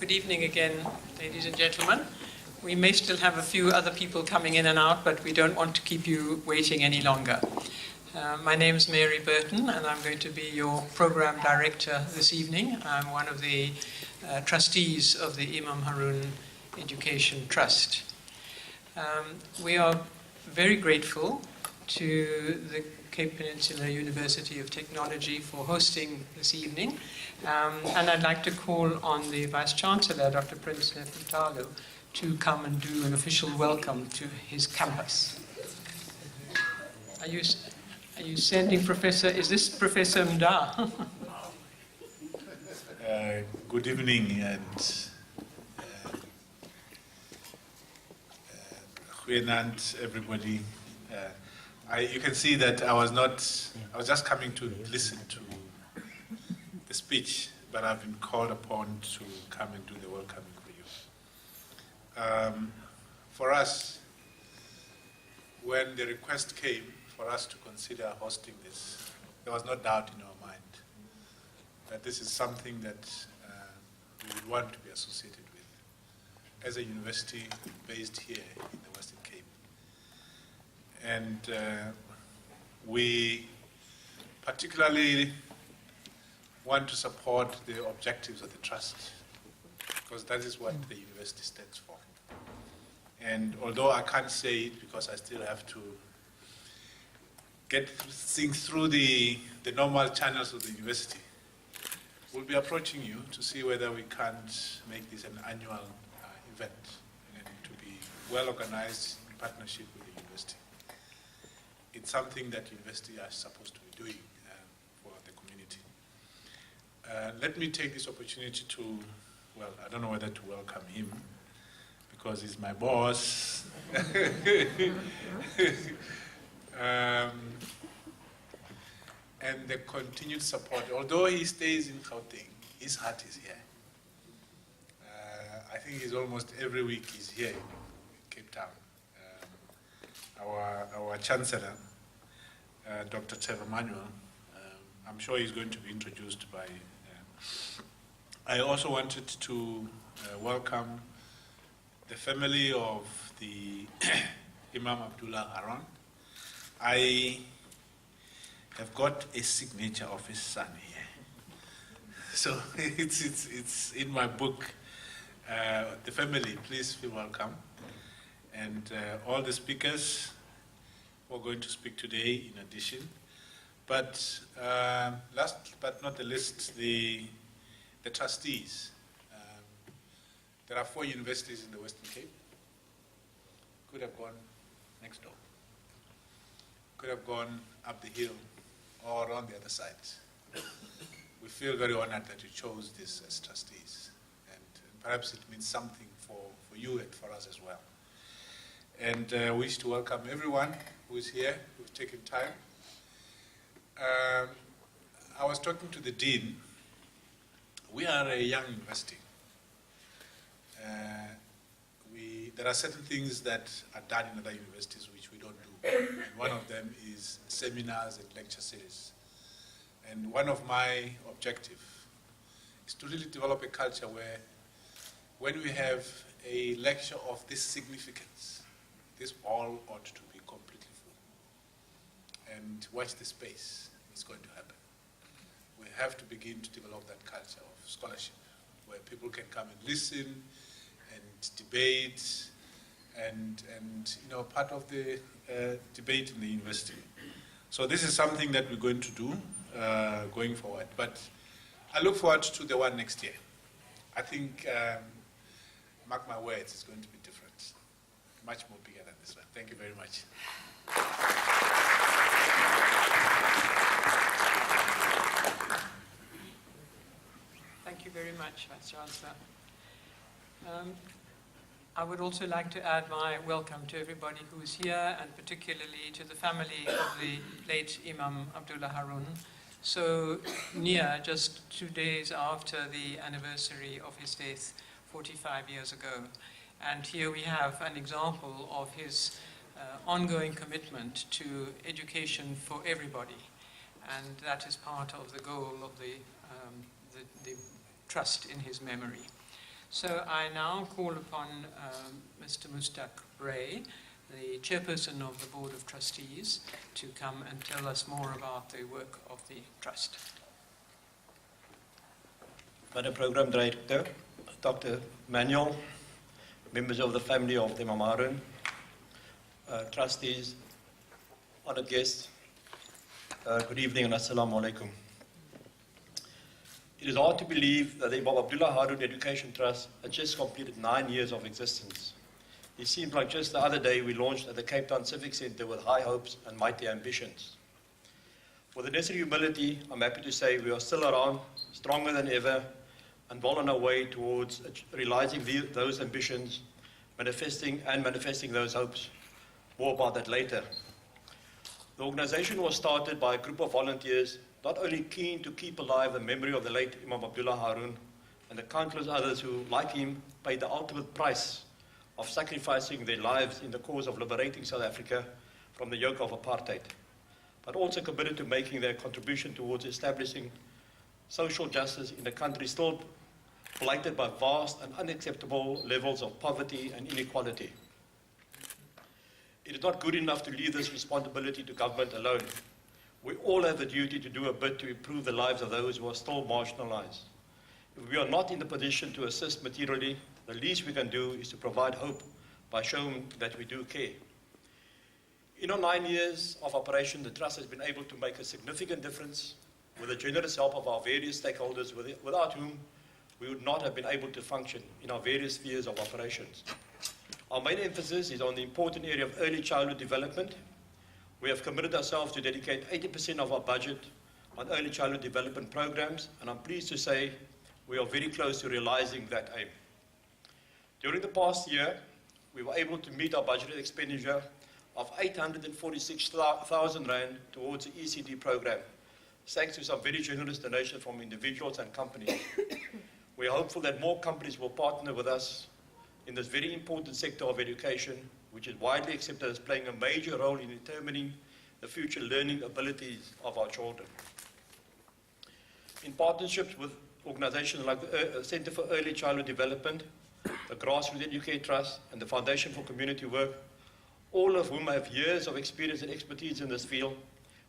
Good evening again, ladies and gentlemen. We may still have a few other people coming in and out, but we don't want to keep you waiting any longer. My name is Mary Burton, and I'm going to be your program director this evening. I'm one of the trustees of the Imam Haron Education Trust. We are very grateful to the Cape Peninsula University of Technology for hosting this evening. And I'd like to call on the Vice-Chancellor, Dr. Prince Nefutalo, to come and do an official welcome to his campus. Are you sending Professor, is this Professor Mda? Good evening, and goeienaand, everybody. You can see that I was just coming to listen to the speech, but I've been called upon to come and do the welcoming for you. For us, when the request came for us to consider hosting this, there was no doubt in our mind that this is something that we would want to be associated with as a university based here in the Western Cape. And we particularly want to support the objectives of the trust, because that is what the university stands for. And although I can't say it because I still have to think through the normal channels of the university, we'll be approaching you to see whether we can't make this an annual event and to be well organized in partnership with the university. It's something that university are supposed to be doing for the community. Let me take this opportunity to, well, I don't know whether to welcome him because he's my boss. And the continued support. Although he stays in Gauteng, his heart is here. I think he's almost every week he's here in Cape Town. Our Chancellor, Dr. Trevor Manuel, I'm sure he's going to be introduced by... I also wanted to welcome the family of the Imam Abdullah Haron. I have got a signature of his son here. So it's in my book. The family, please feel welcome. And all the speakers who are going to speak today in addition. But last but not the least, the trustees. There are 4 universities in the Western Cape. Could have gone next door. Could have gone up the hill or on the other side. We feel very honored that you chose this as trustees. And perhaps it means something for you and for us as well. And I wish to welcome everyone who is here, who's taken time. I was talking to the dean. We are a young university. There are certain things that are done in other universities which we don't do. And one of them is seminars and lecture series. And one of my objectives is to really develop a culture where when we have a lecture of this significance, this hall ought to be completely full. And watch the space. It's going to happen. We have to begin to develop that culture of scholarship where people can come and listen and debate and part of the debate in the university. So this is something that we're going to do going forward. But I look forward to the one next year. I think, mark my words, it's going to be different. Much more bigger than this one. Thank you very much. Thank you very much, Vice-Chancellor. I would also like to add my welcome to everybody who is here, and particularly to the family of the late Imam Abdullah Haron, so near, just 2 days after the anniversary of his death 45 years ago. And here we have an example of his ongoing commitment to education for everybody. And that is part of the goal of the trust in his memory. So I now call upon Mr. Mustaq Ray, the chairperson of the Board of Trustees, to come and tell us more about the work of the Trust. Madam Program Director, Dr. Manuel, members of the family of the Imam Haron, trustees, honored guests, good evening and assalamu alaikum. It is hard to believe that the Imam Abdullah Haron Education Trust has just completed 9 years of existence. It seems like just the other day we launched at the Cape Town Civic Centre with high hopes and mighty ambitions. With the necessary humility, I'm happy to say we are still around, stronger than ever, and well on our way towards realizing those ambitions, manifesting those hopes. More about that later. The organization was started by a group of volunteers, not only keen to keep alive the memory of the late Imam Abdullah Haron and the countless others who, like him, paid the ultimate price of sacrificing their lives in the cause of liberating South Africa from the yoke of apartheid, but also committed to making their contribution towards establishing social justice in a country still blighted by vast and unacceptable levels of poverty and inequality. It is not good enough to leave this responsibility to government alone. We all have a duty to do a bit to improve the lives of those who are still marginalized. If we are not in the position to assist materially, the least we can do is to provide hope by showing that we do care. In our 9 years of operation, the Trust has been able to make a significant difference with the generous help of our various stakeholders, without whom we would not have been able to function in our various spheres of operations. Our main emphasis is on the important area of early childhood development. We have committed ourselves to dedicate 80% of our budget on early childhood development programs, and I'm pleased to say we are very close to realizing that aim. During the past year, we were able to meet our budgeted expenditure of 846,000 Rand towards the ECD program, thanks to some very generous donations from individuals and companies. We are hopeful that more companies will partner with us in this very important sector of education, which is widely accepted as playing a major role in determining the future learning abilities of our children. In partnerships with organizations like the Center for Early Childhood Development, the Grassroots Educate Trust, and the Foundation for Community Work, all of whom have years of experience and expertise in this field,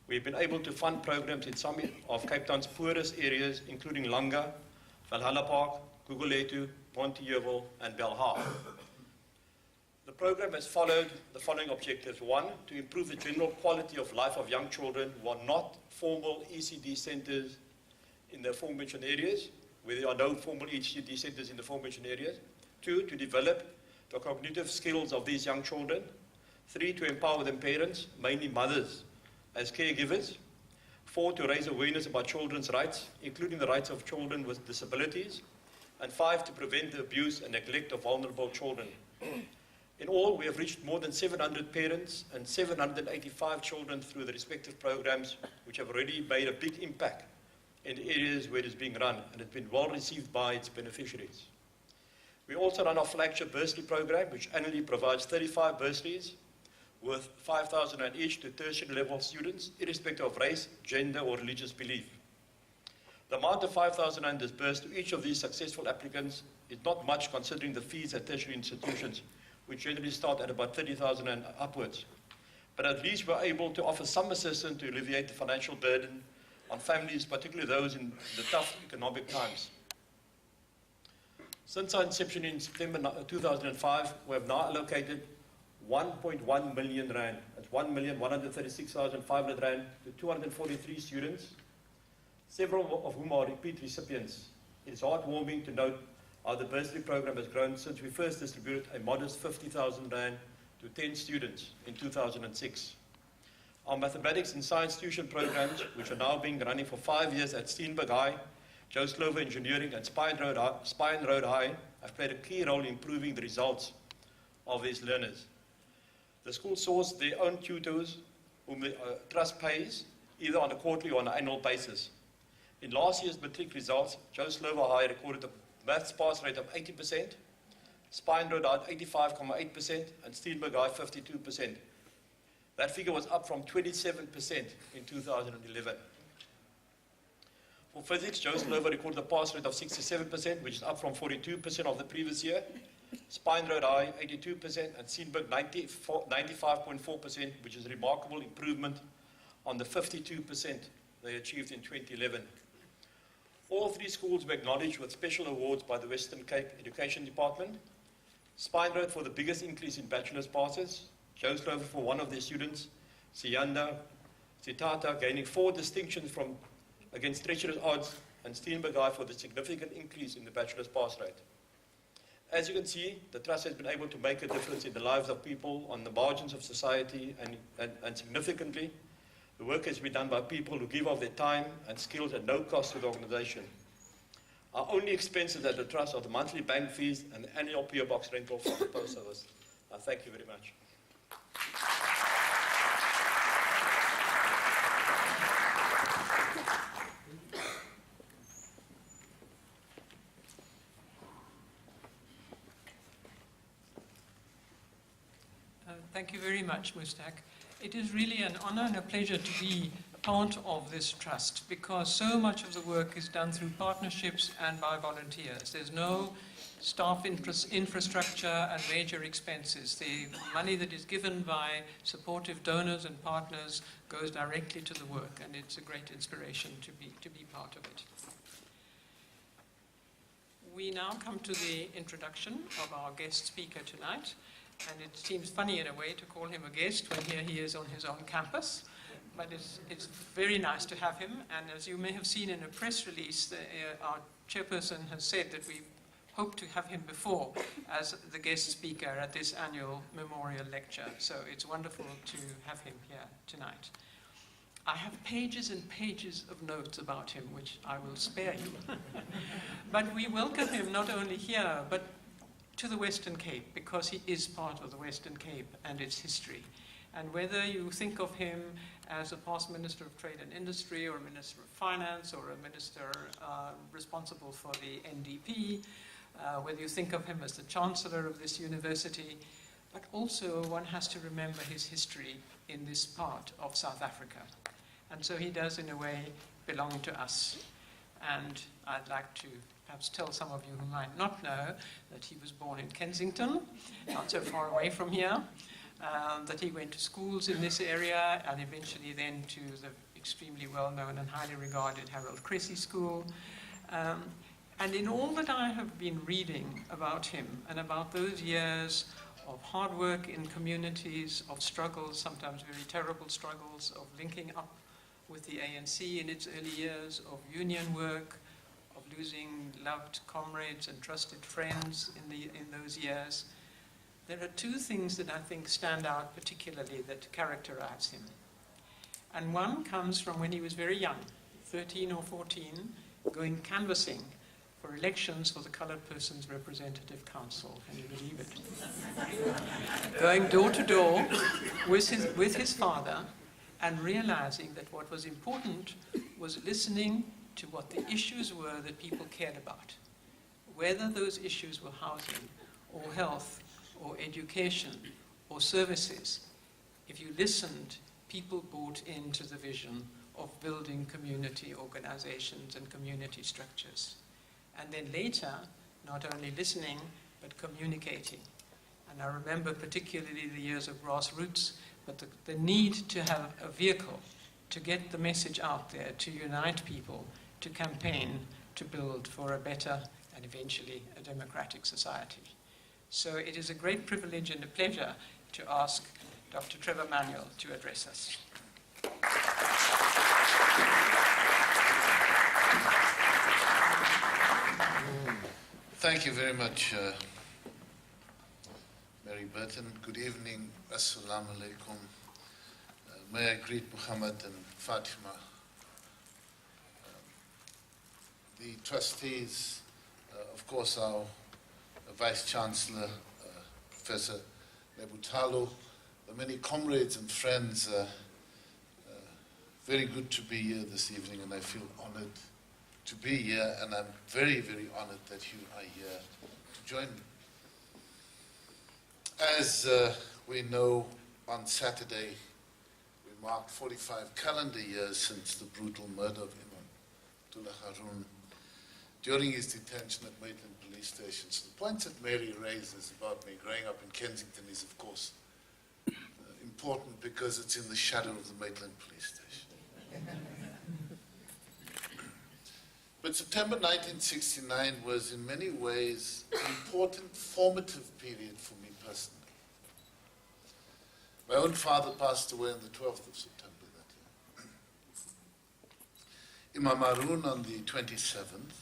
we've been able to fund programs in some of Cape Town's poorest areas, including Langa, Valhalla Park, Gugulethu, Montevideo, and Belhar. The program has followed the following objectives. 1, to improve the general quality of life of young children who are not formal ECD centers in the aforementioned areas, where there are no formal ECD centers in the aforementioned areas. 2, to develop the cognitive skills of these young children. 3, to empower them parents, mainly mothers, as caregivers. 4, to raise awareness about children's rights, including the rights of children with disabilities. And 5, to prevent the abuse and neglect of vulnerable children. In all, we have reached more than 700 parents and 785 children through the respective programs, which have already made a big impact in the areas where it is being run, and it's been well received by its beneficiaries. We also run our flagship bursary program, which annually provides 35 bursaries with 5,000 Rand each to tertiary level students, irrespective of race, gender, or religious belief. The amount of 5,000 Rand disbursed to each of these successful applicants is not much considering the fees at tertiary institutions, which generally start at about 30,000 Rand upwards. But at least we're able to offer some assistance to alleviate the financial burden on families, particularly those in the tough economic times. Since our inception in September 2005, we have now allocated 1.1 million Rand, that's 1,136,500 Rand to 243 students, several of whom are repeat recipients. It's heartwarming to note how the bursary program has grown since we first distributed a modest 50,000 Rand to 10 students in 2006. Our mathematics and science tuition programs, which are now being running for 5 years at Steenberg High, Joe Slover Engineering, and Spine Road High, have played a key role in improving the results of these learners. The school source their own tutors, whom the Trust pays, either on a quarterly or on an annual basis. In last year's matric results, Joe Slover High recorded a maths pass rate of 80%, Spine Road High 85.8%, and Steenberg High 52%. That figure was up from 27% in 2011. For physics, Joe Slover recorded a pass rate of 67%, which is up from 42% of the previous year. Spine Road High, 82%, and Steenberg, 95.4%, which is a remarkable improvement on the 52% they achieved in 2011. All three schools were acknowledged with special awards by the Western Cape Education Department. Spine Road for the biggest increase in bachelor's passes. Joe Slover for one of their students, Siyanda Sitata, gaining 4 distinctions against treacherous odds, and Steenberg High for the significant increase in the bachelor's pass rate. As you can see, the Trust has been able to make a difference in the lives of people on the margins of society, and significantly, the work has been done by people who give of their time and skills at no cost to the organization. Our only expenses at the Trust are the monthly bank fees and the annual PO box rental for the post office. Thank you very much. Thank you very much, Mustak. It is really an honor and a pleasure to be part of this trust, because so much of the work is done through partnerships and by volunteers. There's no staff infrastructure and major expenses. The money that is given by supportive donors and partners goes directly to the work, and it's a great inspiration to be part of it. We now come to the introduction of our guest speaker tonight. And it seems funny in a way to call him a guest when here he is on his own campus. But it's very nice to have him. And as you may have seen in a press release, our chairperson has said that we hope to have him before as the guest speaker at this annual memorial lecture. So it's wonderful to have him here tonight. I have pages and pages of notes about him, which I will spare you. But we welcome him not only here, but to the Western Cape, because he is part of the Western Cape and its history. And whether you think of him as a past Minister of Trade and Industry, or a Minister of Finance, or a Minister responsible for the NDP, whether you think of him as the Chancellor of this university, but also one has to remember his history in this part of South Africa. And so he does, in a way, belong to us. And I'd like to perhaps tell some of you who might not know that he was born in Kensington, not so far away from here, that he went to schools in this area, and eventually then to the extremely well-known and highly regarded Harold Cressy School. And in all that I have been reading about him, and about those years of hard work in communities, of struggles, sometimes very terrible struggles, of linking up with the ANC in its early years, of union work, of losing loved comrades and trusted friends in those years, there are 2 things that I think stand out particularly that characterize him. And one comes from when he was very young, 13 or 14, going canvassing for elections for the Coloured Persons Representative Council. Can you believe it? Going door to door with his father, and realizing that what was important was listening to what the issues were that people cared about. Whether those issues were housing, or health, or education, or services. If you listened, people bought into the vision of building community organizations and community structures. And then later, not only listening, but communicating. And I remember particularly the years of grassroots, but the need to have a vehicle to get the message out there, to unite people, to campaign, to build for a better and eventually a democratic society. So it is a great privilege and a pleasure to ask Dr. Trevor Manuel to address us. Thank you very much, Mary Burton. Good evening. Assalamu alaikum. May I greet Muhammad and Fatima. The trustees, of course, our Vice Chancellor, Professor Nebutalo, the many comrades and friends. Very good to be here this evening, and I feel honored to be here, and I'm very, very honored that you are here to join me. As we know, on Saturday, we marked 45 calendar years since the brutal murder of Imam Abdullah Haron during his detention at Maitland Police Station. So the points that Mary raises about me growing up in Kensington is, of course, important because it's in the shadow of the Maitland Police Station. But September 1969 was in many ways an important formative period for me personally. My own father passed away on the 12th of September that year. Imam Haron on the 27th.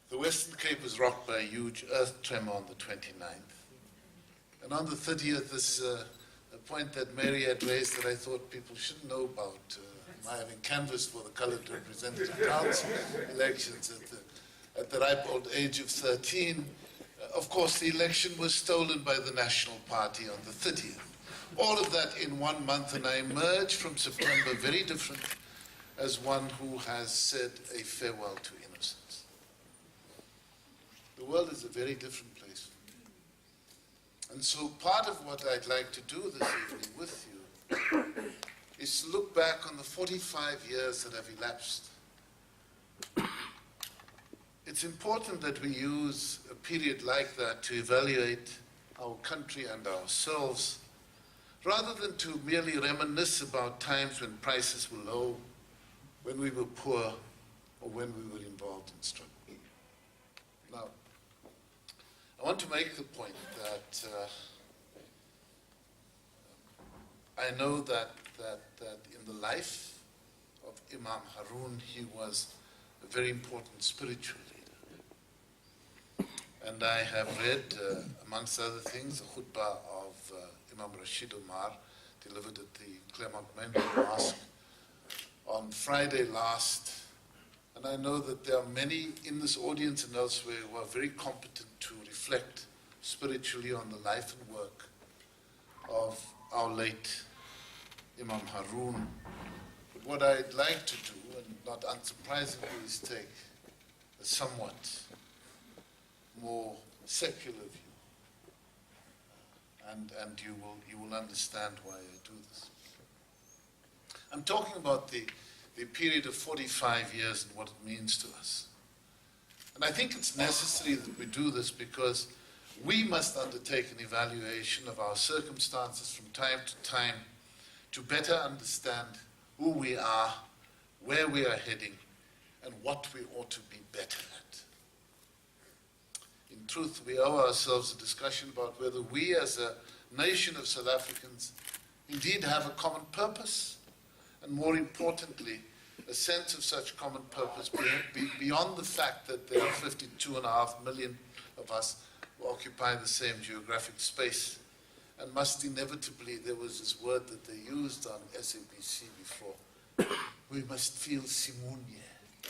The Western Cape was rocked by a huge earth tremor on the 29th. And on the 30th, this a point that Mary had raised that I thought people should know about, my having canvassed for the Coloured Representative Council elections at the ripe old age of 13. Of course, the election was stolen by the National Party on the 30th. All of that in 1 month, and I emerged from September very different as one who has said a farewell to innocence. The world is a very different place. And so part of what I'd like to do this evening with you is to look back on the 45 years that have elapsed. It's important that we use a period like that to evaluate our country and ourselves, rather than to merely reminisce about times when prices were low, when we were poor, or when we were involved in struggle. Now, I want to make the point that I know that in the life of Imam Haron, he was a very important spiritual leader. And I have read, amongst other things, the khutbah of Imam Rashid Omar, delivered at the Claremont Manuel Mosque on Friday last. And I know that there are many in this audience and elsewhere who are very competent to reflect spiritually on the life and work of our late Imam Haron. But what I'd like to do, and not unsurprisingly, is take a somewhat more secular view. And you will understand why I do this. I'm talking about the period of 45 years and what it means to us. And I think it's necessary that we do this because we must undertake an evaluation of our circumstances from time to time to better understand who we are, where we are heading, and what we ought to be better at. In truth, we owe ourselves a discussion about whether we as a nation of South Africans indeed have a common purpose, and more importantly, a sense of such common purpose beyond the fact that there are 52.5 million of us who occupy the same geographic space, and must inevitably, there was this word that they used on SABC before, we must feel simunye,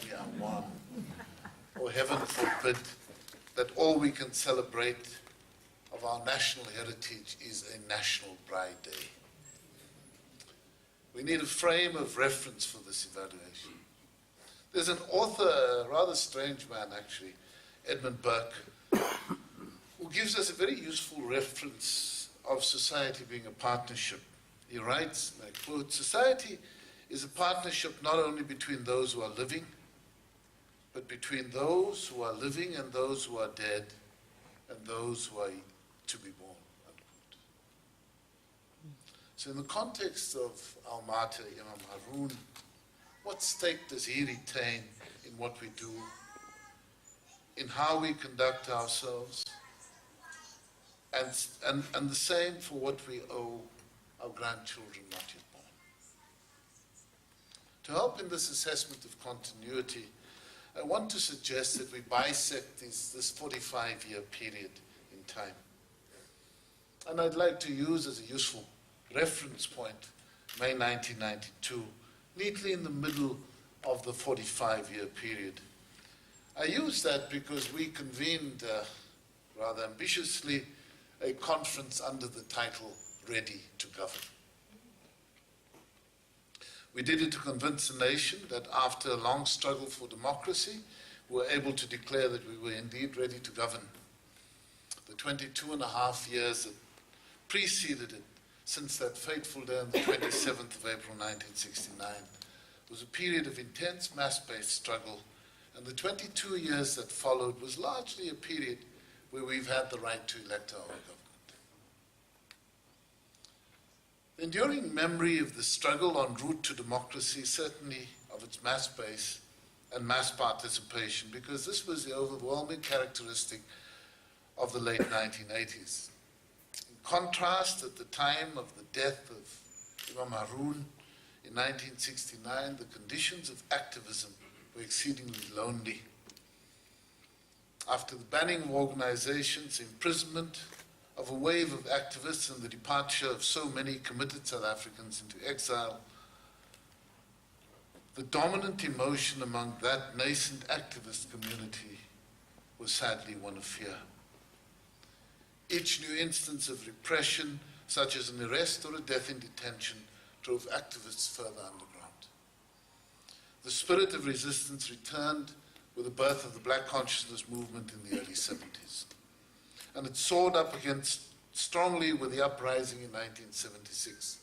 we are one. Or heaven forbid that all we can celebrate of our national heritage is a National Pride Day. We need a frame of reference for this evaluation. There's an author, a rather strange man actually, Edmund Burke, who gives us a very useful reference of society being a partnership. He writes, and I quote, society is a partnership not only between those who are living, but between those who are living and those who are dead, and those who are to be born. Unquote. So in the context of our martyr, Imam Haron, what stake does he retain in what we do, in how we conduct ourselves, and the same for what we owe our grandchildren not yet born. To help in this assessment of continuity, I want to suggest that we bisect this 45-year period in time. And I'd like to use as a useful reference point May 1992, neatly in the middle of the 45-year period. I use that because we convened, rather ambitiously, a conference under the title Ready to Govern. We did it to convince the nation that after a long struggle for democracy, we were able to declare that we were indeed ready to govern. The 22.5 years that preceded it, since that fateful day on the 27th of April 1969, was a period of intense mass-based struggle, and the 22 years that followed was largely a period where we've had the right to elect our own government. The enduring memory of the struggle en route to democracy, certainly of its mass base and mass participation, because this was the overwhelming characteristic of the late 1980s. In contrast, at the time of the death of Imam Haron in 1969, the conditions of activism were exceedingly lonely. After the banning of organizations, imprisonment of a wave of activists, and the departure of so many committed South Africans into exile, the dominant emotion among that nascent activist community was sadly one of fear. Each new instance of repression, such as an arrest or a death in detention, drove activists further underground. The spirit of resistance returned with the birth of the Black Consciousness movement in the early 70s. And it soared up against strongly with the uprising in 1976.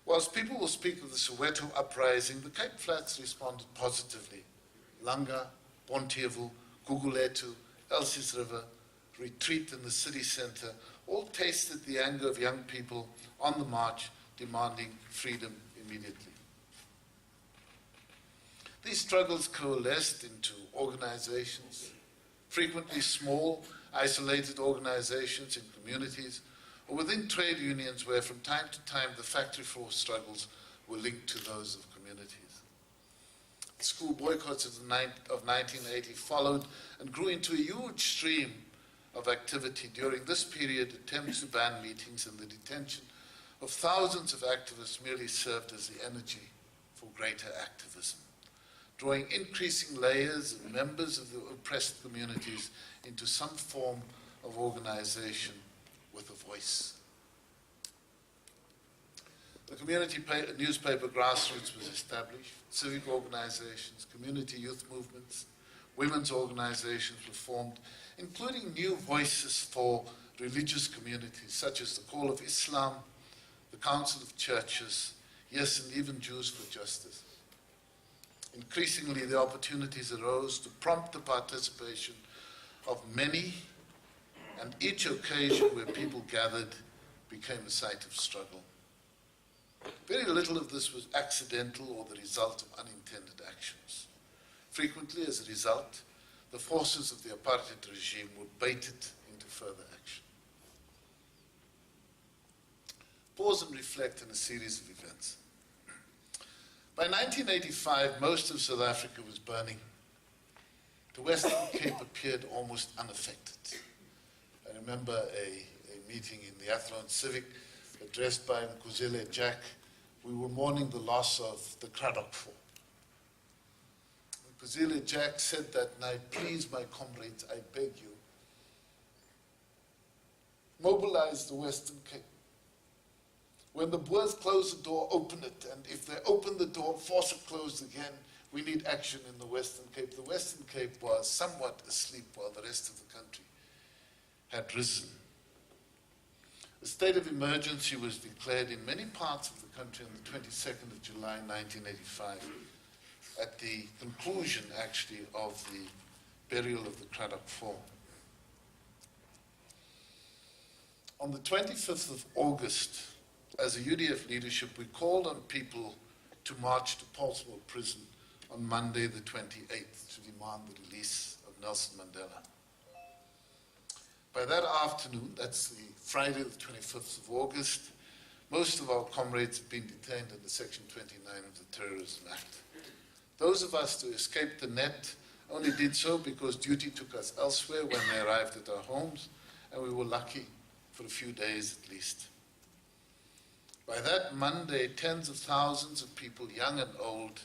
Whilst people will speak of the Soweto uprising, the Cape Flats responded positively. Langa, Bonteheuwel, Gugulethu, Elsies River, retreat in the city centre, all tasted the anger of young people on the march demanding freedom immediately. These struggles coalesced into organizations, frequently small, isolated organizations in communities, or within trade unions where from time to time the factory floor struggles were linked to those of communities. The school boycotts of 1980 followed and grew into a huge stream of activity. During this period, attempts to ban meetings and the detention of thousands of activists merely served as the energy for greater activism, drawing increasing layers of members of the oppressed communities into some form of organization with a voice. The community newspaper Grassroots was established, civic organizations, community youth movements, women's organizations were formed, including new voices for religious communities, such as the Call of Islam, the Council of Churches, yes, and even Jews for Justice. Increasingly, the opportunities arose to prompt the participation of many, and each occasion where people gathered became a site of struggle. Very little of this was accidental or the result of unintended actions. Frequently, as a result, the forces of the apartheid regime were baited into further action. Pause and reflect on a series of events. By 1985, most of South Africa was burning. The Western Cape appeared almost unaffected. I remember a meeting in the Athlone Civic addressed by Mkuzile Jack. We were mourning the loss of the Cradock Four. Mkuzile Jack said that night, "Please, my comrades, I beg you, mobilize the Western Cape. When the Boers close the door, open it. And if they open the door, force it closed again. We need action in the Western Cape." The Western Cape was somewhat asleep while the rest of the country had risen. A state of emergency was declared in many parts of the country on the 22nd of July, 1985, at the conclusion, actually, of the burial of the Cradock Four. On the 25th of August, as a UDF leadership, we called on people to march to Paulsmoor Prison on Monday the 28th to demand the release of Nelson Mandela. By that afternoon, that's the Friday the 25th of August, most of our comrades had been detained under Section 29 of the Terrorism Act. Those of us who escaped the net only did so because duty took us elsewhere when they arrived at our homes, and we were lucky for a few days at least. By that Monday, tens of thousands of people, young and old,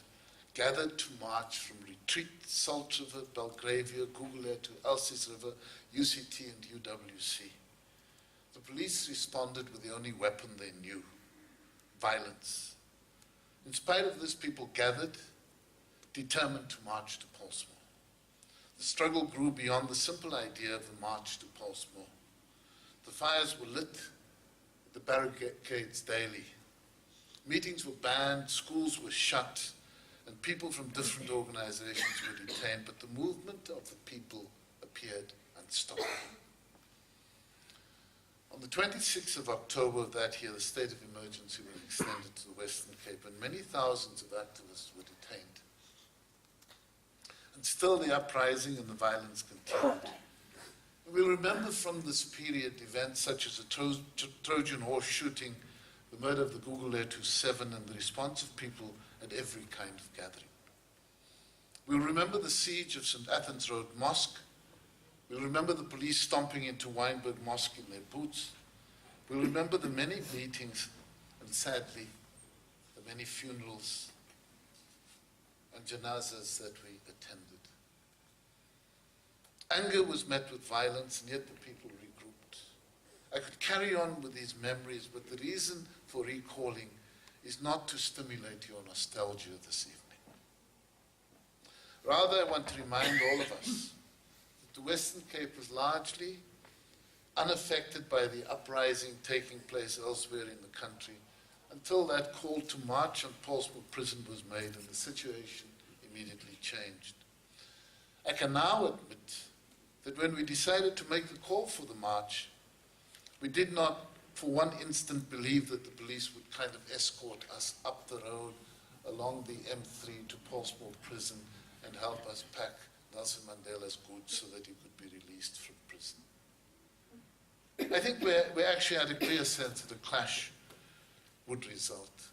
gathered to march from Retreat, Salt River, Belgravia, Gugulethu, Elsies River, UCT and UWC. The police responded with the only weapon they knew, violence. In spite of this, people gathered, determined to march to Paulsmoor. The struggle grew beyond the simple idea of the march to Paulsmoor. The fires were lit, the barricades daily. Meetings were banned, schools were shut, and people from different organizations were detained, but the movement of the people appeared unstoppable. On the 26th of October of that year, the state of emergency was extended to the Western Cape, and many thousands of activists were detained. And still the uprising and the violence continued. We'll remember from this period events such as the Trojan horse shooting, the murder of the Google Air 27, and the response of people at every kind of gathering. We'll remember the siege of St. Athens Road Mosque. We'll remember the police stomping into Wynberg Mosque in their boots. We'll remember the many meetings and, sadly, the many funerals and janazas that we attended. Anger was met with violence, and yet the people regrouped. I could carry on with these memories, but the reason for recalling is not to stimulate your nostalgia this evening. Rather, I want to remind all of us that the Western Cape was largely unaffected by the uprising taking place elsewhere in the country until that call to march on Portsmouth Prison was made and the situation immediately changed. I can now admit that when we decided to make the call for the march, we did not for one instant believe that the police would kind of escort us up the road along the M3 to Portsmouth Prison and help us pack Nelson Mandela's goods so that he could be released from prison. I think we actually had a clear sense that a clash would result.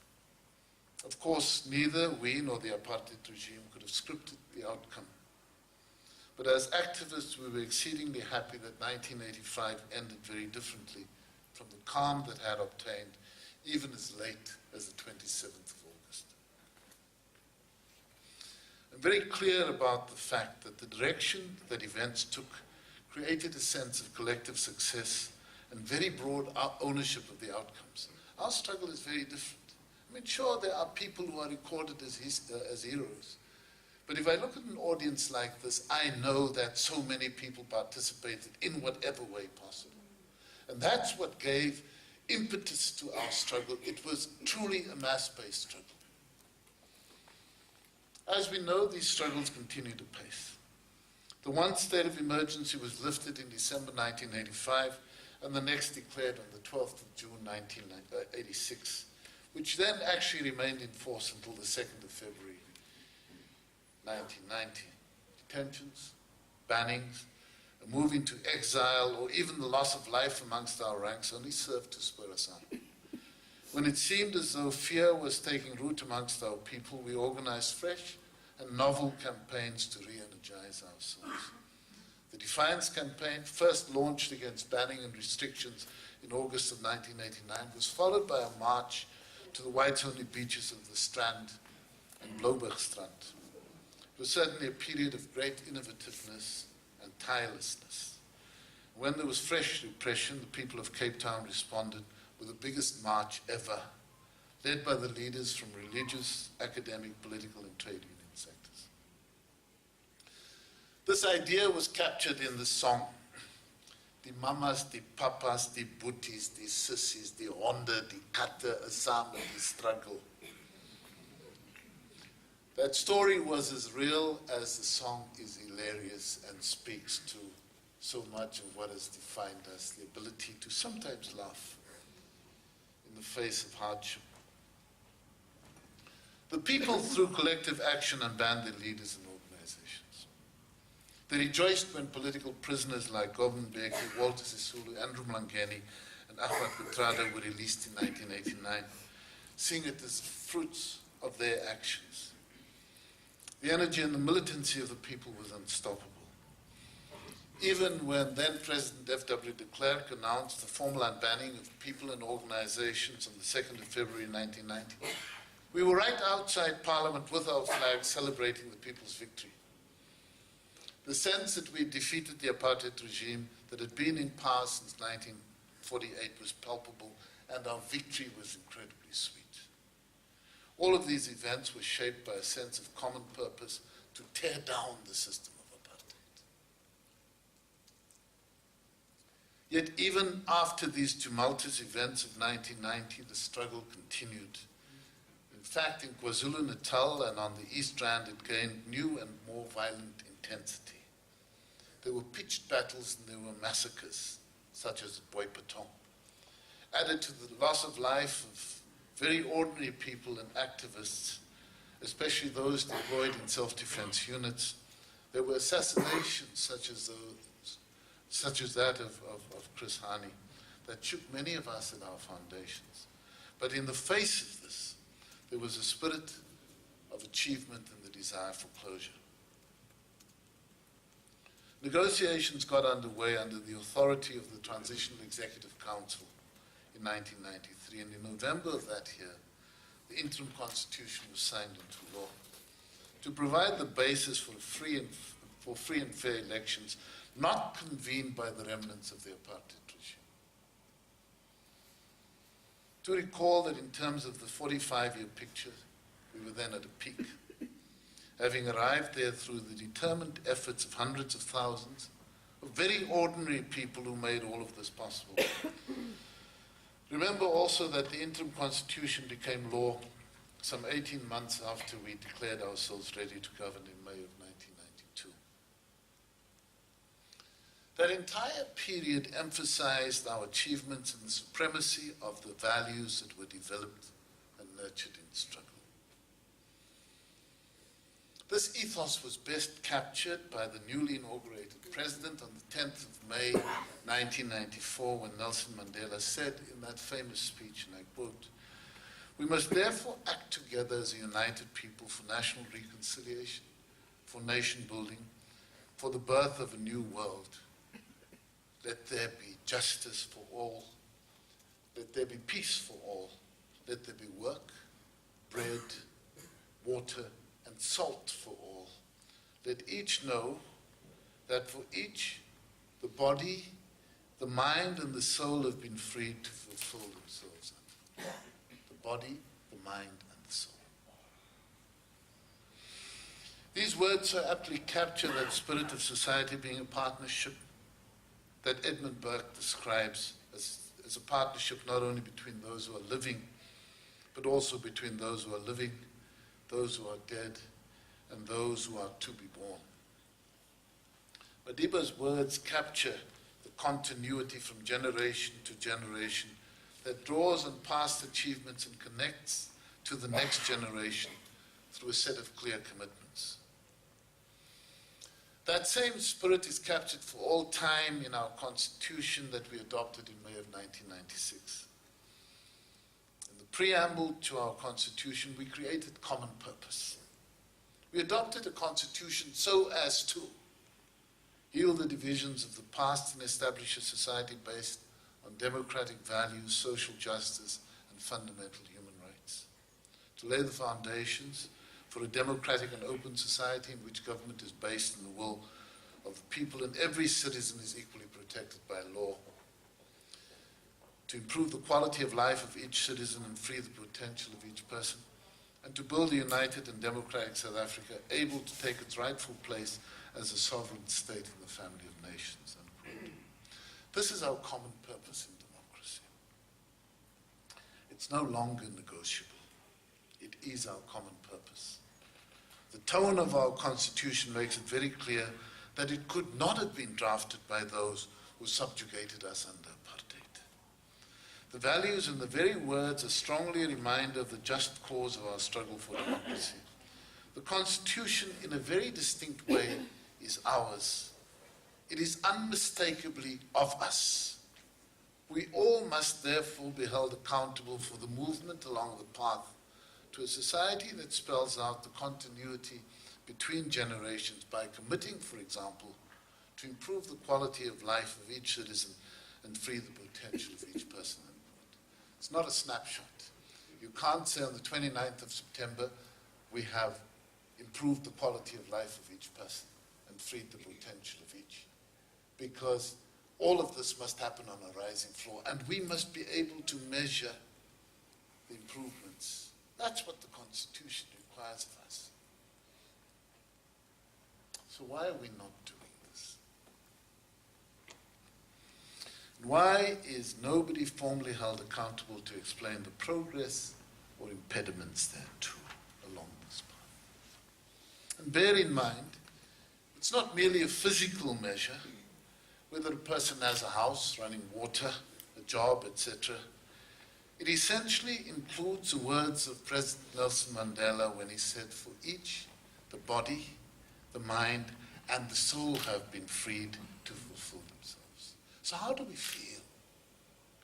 Of course, neither we nor the apartheid regime could have scripted the outcome. But as activists, we were exceedingly happy that 1985 ended very differently from the calm that had obtained even as late as the 27th of August. I'm very clear about the fact that the direction that events took created a sense of collective success and very broad ownership of the outcomes. Our struggle is very different. I mean, sure, there are people who are recorded as heroes. But if I look at an audience like this, I know that so many people participated in whatever way possible. And that's what gave impetus to our struggle. It was truly a mass-based struggle. As we know, these struggles continued apace. The one state of emergency was lifted in December 1985, and the next declared on the 12th of June 1986, which then actually remained in force until the 2nd of February 1990. Detentions, bannings, a move into exile, or even the loss of life amongst our ranks only served to spur us on. When it seemed as though fear was taking root amongst our people, we organized fresh and novel campaigns to re-energize ourselves. The Defiance campaign, first launched against banning and restrictions in August of 1989, was followed by a march to the whites-only beaches of the Strand and Bloubergstrand. It was certainly a period of great innovativeness and tirelessness. When there was fresh repression, the people of Cape Town responded with the biggest march ever, led by the leaders from religious, academic, political, and trade union sectors. This idea was captured in the song. Die mamas, die papas, die boeties, die sissies, die honde, die katte, samen, die struggle. That story was as real as the song is hilarious and speaks to so much of what has defined us, the ability to sometimes laugh in the face of hardship. The people, through collective action, unbanned their leaders and organizations. They rejoiced when political prisoners like Govan Mbeki, Walter Sisulu, Andrew Mlangeni, and Ahmad Butrada were released in 1989, seeing it as fruits of their actions. The energy and the militancy of the people was unstoppable. Even when then President F.W. de Klerk announced the formal unbanning of people and organizations on the 2nd of February 1990, we were right outside Parliament with our flag celebrating the people's victory. The sense that we defeated the apartheid regime that had been in power since 1948 was palpable, and our victory was incredibly sweet. All of these events were shaped by a sense of common purpose to tear down the system of apartheid. Yet even after these tumultuous events of 1990, the struggle continued. In fact, in KwaZulu-Natal and on the East Rand, it gained new and more violent intensity. There were pitched battles and there were massacres, such as at Boipatong. Added to the loss of life of very ordinary people and activists, especially those deployed in self-defense units, there were assassinations such as that of Chris Hani that shook many of us at our foundations. But in the face of this, there was a spirit of achievement and the desire for closure. Negotiations got underway under the authority of the Transitional Executive Council in 1993, and in November of that year, the interim constitution was signed into law to provide the basis for free and fair elections, not convened by the remnants of the apartheid regime. To recall that in terms of the 45-year picture, we were then at a peak, having arrived there through the determined efforts of hundreds of thousands of very ordinary people who made all of this possible. Remember also that the interim constitution became law some 18 months after we declared ourselves ready to govern in May of 1992. That entire period emphasized our achievements and the supremacy of the values that were developed and nurtured in struggle. This ethos was best captured by the newly inaugurated president on the 10th of May 1994 when Nelson Mandela said in that famous speech, and I quote, "We must therefore act together as a united people for national reconciliation, for nation building, for the birth of a new world. Let there be justice for all. Let there be peace for all. Let there be work, bread, water, and salt for all. Let each know that for each, the body, the mind, and the soul have been freed to fulfill themselves." The body, the mind, and the soul. These words so aptly capture that spirit of society being a partnership that Edmund Burke describes as a partnership not only between those who are living, but also between those who are living, those who are dead, and those who are to be born. Madiba's words capture the continuity from generation to generation that draws on past achievements and connects to the next generation through a set of clear commitments. That same spirit is captured for all time in our Constitution that we adopted in May of 1996. In the preamble to our Constitution, we created common purpose. We adopted a Constitution so as to heal the divisions of the past and establish a society based on democratic values, social justice, and fundamental human rights. To lay the foundations for a democratic and open society in which government is based on the will of the people and every citizen is equally protected by law. To improve the quality of life of each citizen and free the potential of each person. And to build a united and democratic South Africa able to take its rightful place as a sovereign state in the family of nations. Unquote. This is our common purpose in democracy. It's no longer negotiable. It is our common purpose. The tone of our Constitution makes it very clear that it could not have been drafted by those who subjugated us under apartheid. The values and the very words are strongly a reminder of the just cause of our struggle for democracy. The Constitution, in a very distinct way, is ours. It is unmistakably of us. We all must therefore be held accountable for the movement along the path to a society that spells out the continuity between generations by committing, for example, to improve the quality of life of each citizen and free the potential of each person. It's not a snapshot. You can't say on the 29th of September, we have improved the quality of life of each person and freed the potential of each. Because all of this must happen on a rising floor, and we must be able to measure the improvements. That's what the Constitution requires of us. So why are we not doing this? Why is nobody formally held accountable to explain the progress or impediments there too along this path. And bear in mind, it's not merely a physical measure, whether a person has a house, running water, a job, etc. It essentially includes the words of President Nelson Mandela when he said, "For each, the body, the mind, and the soul have been freed to fulfill themselves." So how do we feel?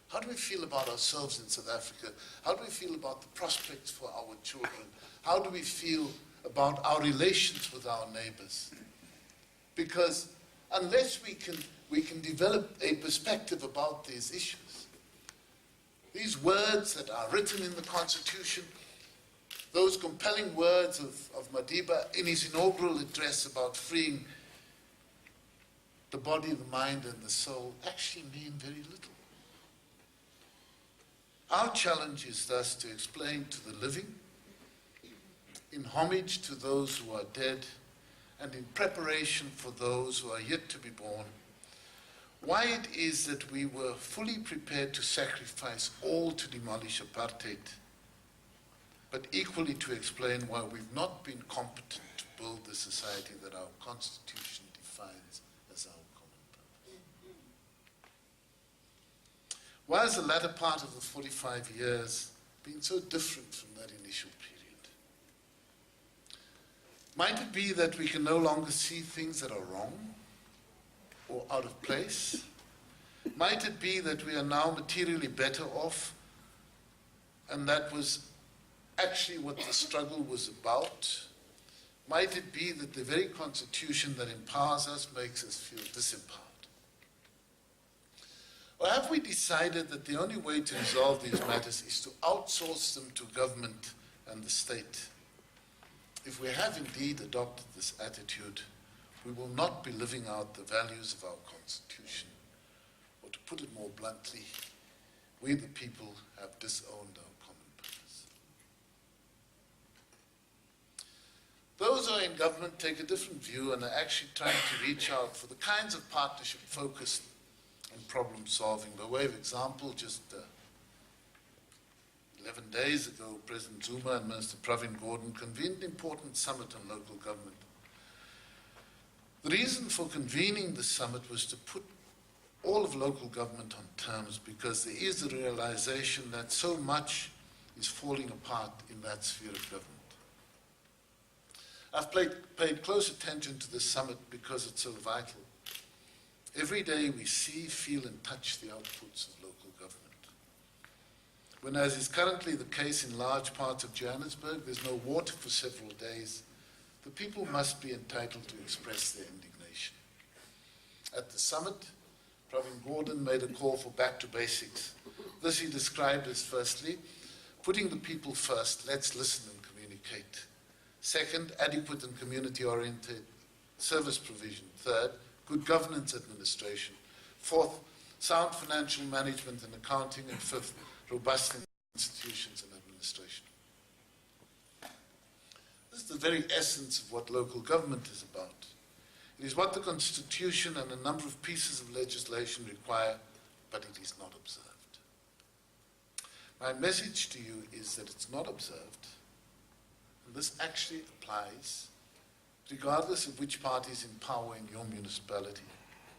How do we feel about ourselves in South Africa? How do we feel about the prospects for our children? How do we feel about our relations with our neighbors? Because unless we can develop a perspective about these issues, these words that are written in the Constitution, those compelling words of Madiba in his inaugural address about freeing the body, the mind, and the soul, actually mean very little. Our challenge is thus to explain to the living, in homage to those who are dead, and in preparation for those who are yet to be born, why it is that we were fully prepared to sacrifice all to demolish apartheid, but equally to explain why we've not been competent to build the society that our Constitution defines as our common purpose. Why has the latter part of the 45 years been so different from that initial period? Might it be that we can no longer see things that are wrong or out of place? Might it be that we are now materially better off, and that was actually what the struggle was about? Might it be that the very Constitution that empowers us makes us feel disempowered? Or have we decided that the only way to resolve these matters is to outsource them to government and the state? If we have indeed adopted this attitude, we will not be living out the values of our Constitution. Or to put it more bluntly, we the people have disowned our common purpose. Those who are in government take a different view and are actually trying to reach out for the kinds of partnership focused on problem solving. By way of example, just 11 days ago, President Zuma and Minister Pravin Gordhan convened an important summit on local government. The reason for convening the summit was to put all of local government on terms, because there is a realization that so much is falling apart in that sphere of government. I've paid close attention to this summit because it's so vital. Every day we see, feel, and touch the outputs of local government. When, as is currently the case in large parts of Johannesburg, there's no water for several days, the people must be entitled to express their indignation. At the summit, Pravin Gordhan made a call for back to basics. This he described as, firstly, putting the people first, let's listen and communicate. Second, adequate and community-oriented service provision. Third, good governance administration. Fourth, sound financial management and accounting. And fifth, robust institutions and administration. This is the very essence of what local government is about. It is what the Constitution and a number of pieces of legislation require, but it is not observed. My message to you is that it's not observed, and this actually applies regardless of which party is in power in your municipality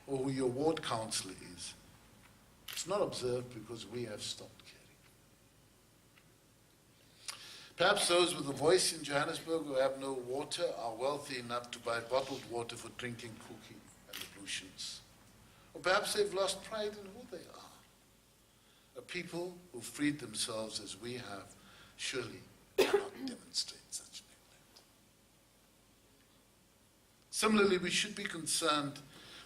or who your ward councillor is. It's not observed because we have stopped caring. Perhaps those with a voice in Johannesburg who have no water are wealthy enough to buy bottled water for drinking, cooking, and ablutions. Or perhaps they've lost pride in who they are. A people who freed themselves as we have surely cannot demonstrate such neglect. Similarly, we should be concerned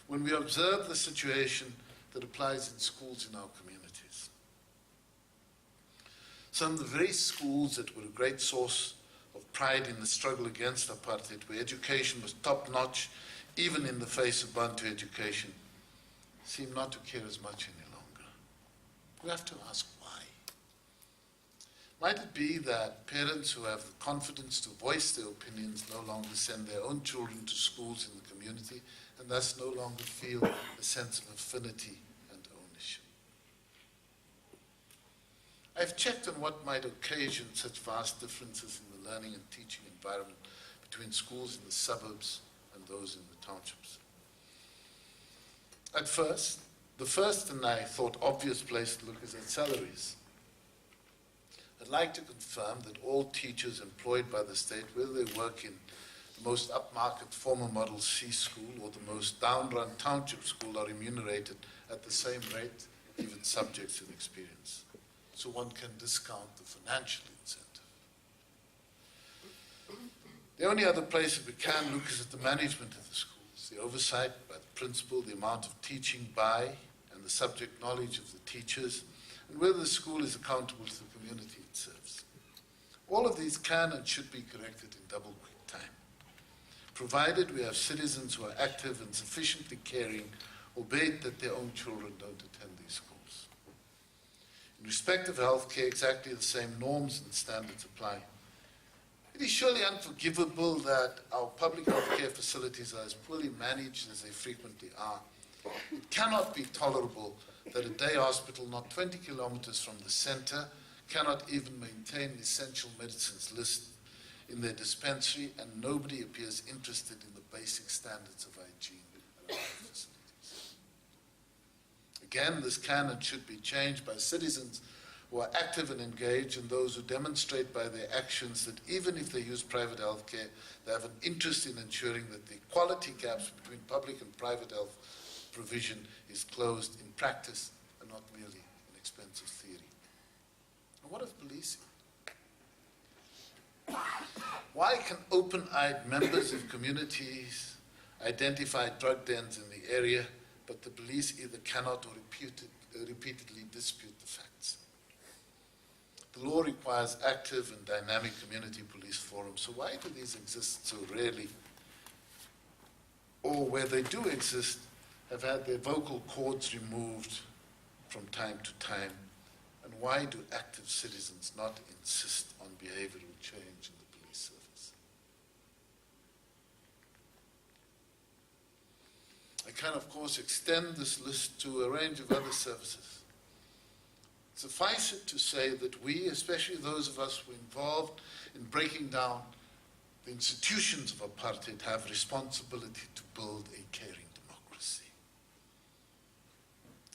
when we observe the situation that applies in schools in our communities. Some of the very schools that were a great source of pride in the struggle against apartheid, where education was top-notch, even in the face of Bantu education, seem not to care as much any longer. We have to ask why. Might it be that parents who have the confidence to voice their opinions no longer send their own children to schools in the community and thus no longer feel a sense of affinity and ownership? I've checked on what might occasion such vast differences in the learning and teaching environment between schools in the suburbs and those in the townships. At first, the first and I thought obvious place to look is at salaries. I'd like to confirm that all teachers employed by the state, whether they work in the most upmarket former model C school or the most down-run township school, are remunerated at the same rate, even subject to experience. So one can discount the financial incentive. The only other place that we can look is at the management of the schools, the oversight by the principal, the amount of teaching by, and the subject knowledge of the teachers, and whether the school is accountable to the community it serves. All of these can and should be corrected in double quick time, provided we have citizens who are active and sufficiently caring, albeit that their own children don't attend these schools. In respect of healthcare, exactly the same norms and standards apply. It is surely unforgivable that our public healthcare facilities are as poorly managed as they frequently are. It cannot be tolerable that a day hospital not 20 kilometers from the center cannot even maintain an essential medicines list in their dispensary, and nobody appears interested in the basic standards of hygiene at our facilities. Again, this can and should be changed by citizens who are active and engaged, and those who demonstrate by their actions that even if they use private health care, they have an interest in ensuring that the quality gaps between public and private health provision is closed in practice and not merely in expensive theory. And what of policing? Why can open-eyed members of communities identify drug dens in the area, but the police either cannot or repeatedly dispute the facts? The law requires active and dynamic community police forums, so why do these exist so rarely? Or where they do exist, have had their vocal cords removed from time to time? And why do active citizens not insist on behavioral change in the police service? I can, of course, extend this list to a range of other services. Suffice it to say that we, especially those of us who are involved in breaking down the institutions of apartheid, have responsibility to build a caring democracy.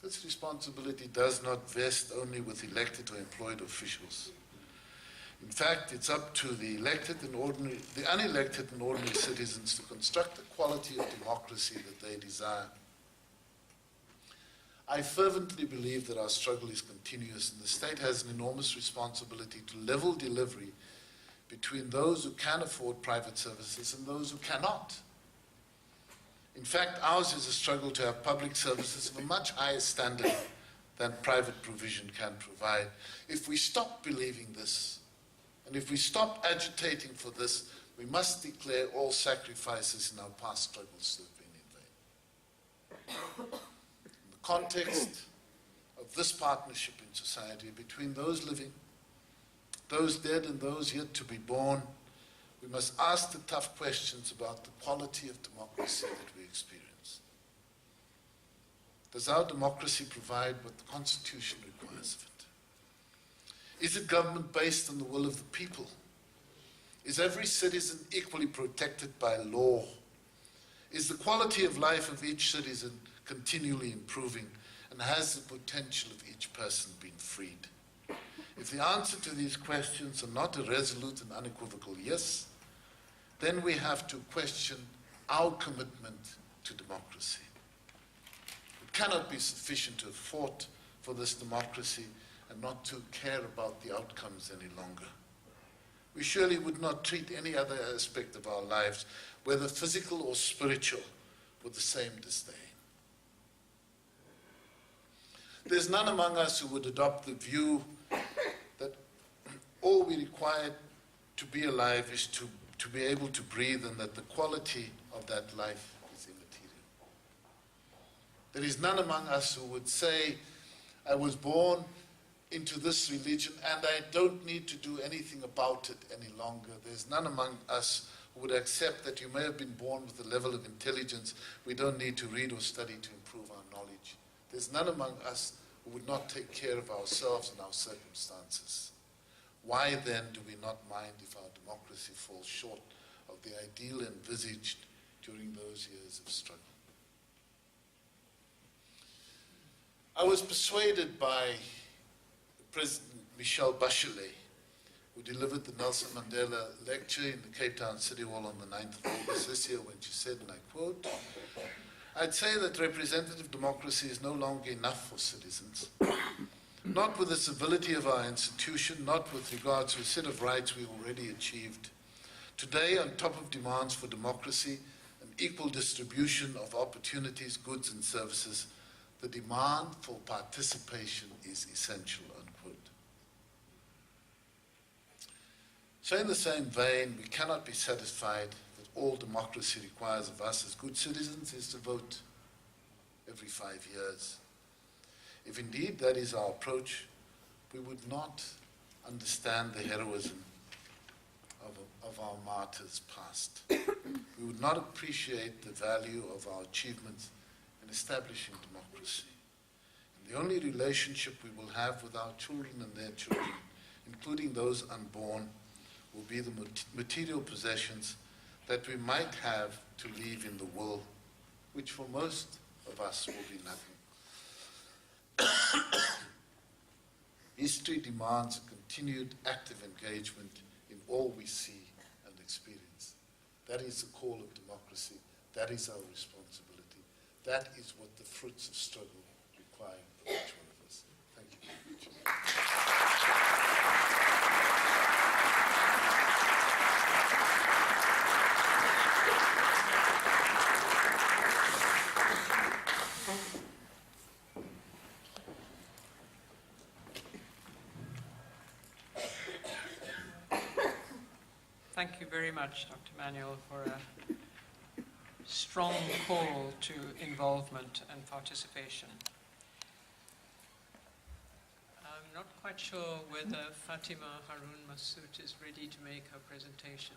This responsibility does not vest only with elected or employed officials. In fact, it's up to the unelected and ordinary citizens to construct the quality of democracy that they desire. I fervently believe that our struggle is continuous, and the state has an enormous responsibility to level delivery between those who can afford private services and those who cannot. In fact, ours is a struggle to have public services of a much higher standard than private provision can provide. If we stop believing this, and if we stop agitating for this, we must declare all sacrifices in our past struggles to have been in vain. In the context of this partnership in society between those living, those dead, and those yet to be born, we must ask the tough questions about the quality of democracy that we experience. Does our democracy provide what the Constitution requires of it? Is it government based on the will of the people? Is every citizen equally protected by law? Is the quality of life of each citizen continually improving, and has the potential of each person been freed? If the answer to these questions are not a resolute and unequivocal yes, then we have to question our commitment to democracy. It cannot be sufficient to have fought for this democracy and not to care about the outcomes any longer. We surely would not treat any other aspect of our lives, whether physical or spiritual, with the same disdain. There's none among us who would adopt the view that all we require to be alive is to be able to breathe, and that the quality of that life is immaterial. There is none among us who would say, I was born into this religion and I don't need to do anything about it any longer. There's none among us who would accept that you may have been born with a level of intelligence we don't need to read or study to improve our knowledge. There's none among us who would not take care of ourselves and our circumstances? Why then do we not mind if our democracy falls short of the ideal envisaged during those years of struggle? I was persuaded by President Michelle Bachelet, who delivered the Nelson Mandela lecture in the Cape Town City Hall on the 9th of August this year, when she said, and I quote, "I'd say that representative democracy is no longer enough for citizens. Not with the civility of our institution, not with regard to a set of rights we already achieved. Today, on top of demands for democracy and equal distribution of opportunities, goods and services, the demand for participation is essential," unquote. So in the same vein, we cannot be satisfied that all democracy requires of us as good citizens is to vote every 5 years. If indeed that is our approach, we would not understand the heroism of our martyrs past. We would not appreciate the value of our achievements in establishing democracy. And the only relationship we will have with our children and their children, including those unborn, will be the material possessions that we might have to leave in the will, which for most of us will be nothing. History demands a continued active engagement in all we see and experience. That is the call of democracy. That is our responsibility. That is what the fruits of struggle require of each one of us. Thank you very much. Thank you very much, Dr. Manuel, for a strong call to involvement and participation. I'm not quite sure whether Fatima Haron Massoud is ready to make her presentation.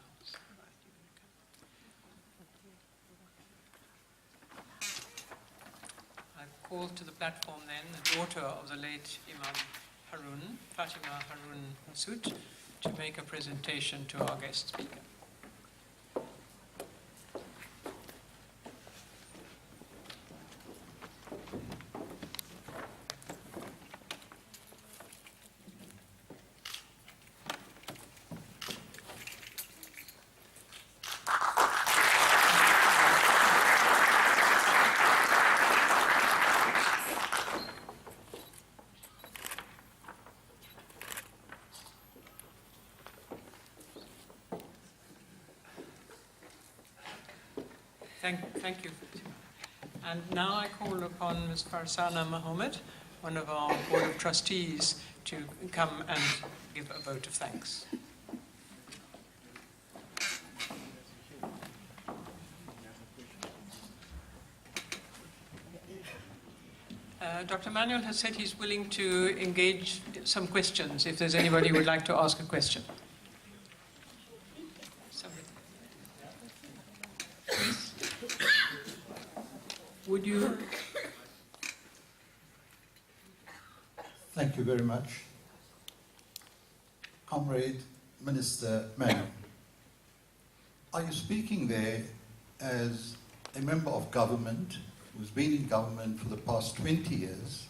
I've called to the platform then the daughter of the late Imam Haron, Fatima Haron Massoud, to make a presentation to our guest speaker. Thank you. And now I call upon Ms. Farsana Mohammed, one of our Board of Trustees, to come and give a vote of thanks. Dr. Manuel has said he's willing to engage some questions, if there's anybody who would like to ask a question. Would you? Thank you very much. Comrade Minister Manuel, are you speaking there as a member of government who's been in government for the past 20 years,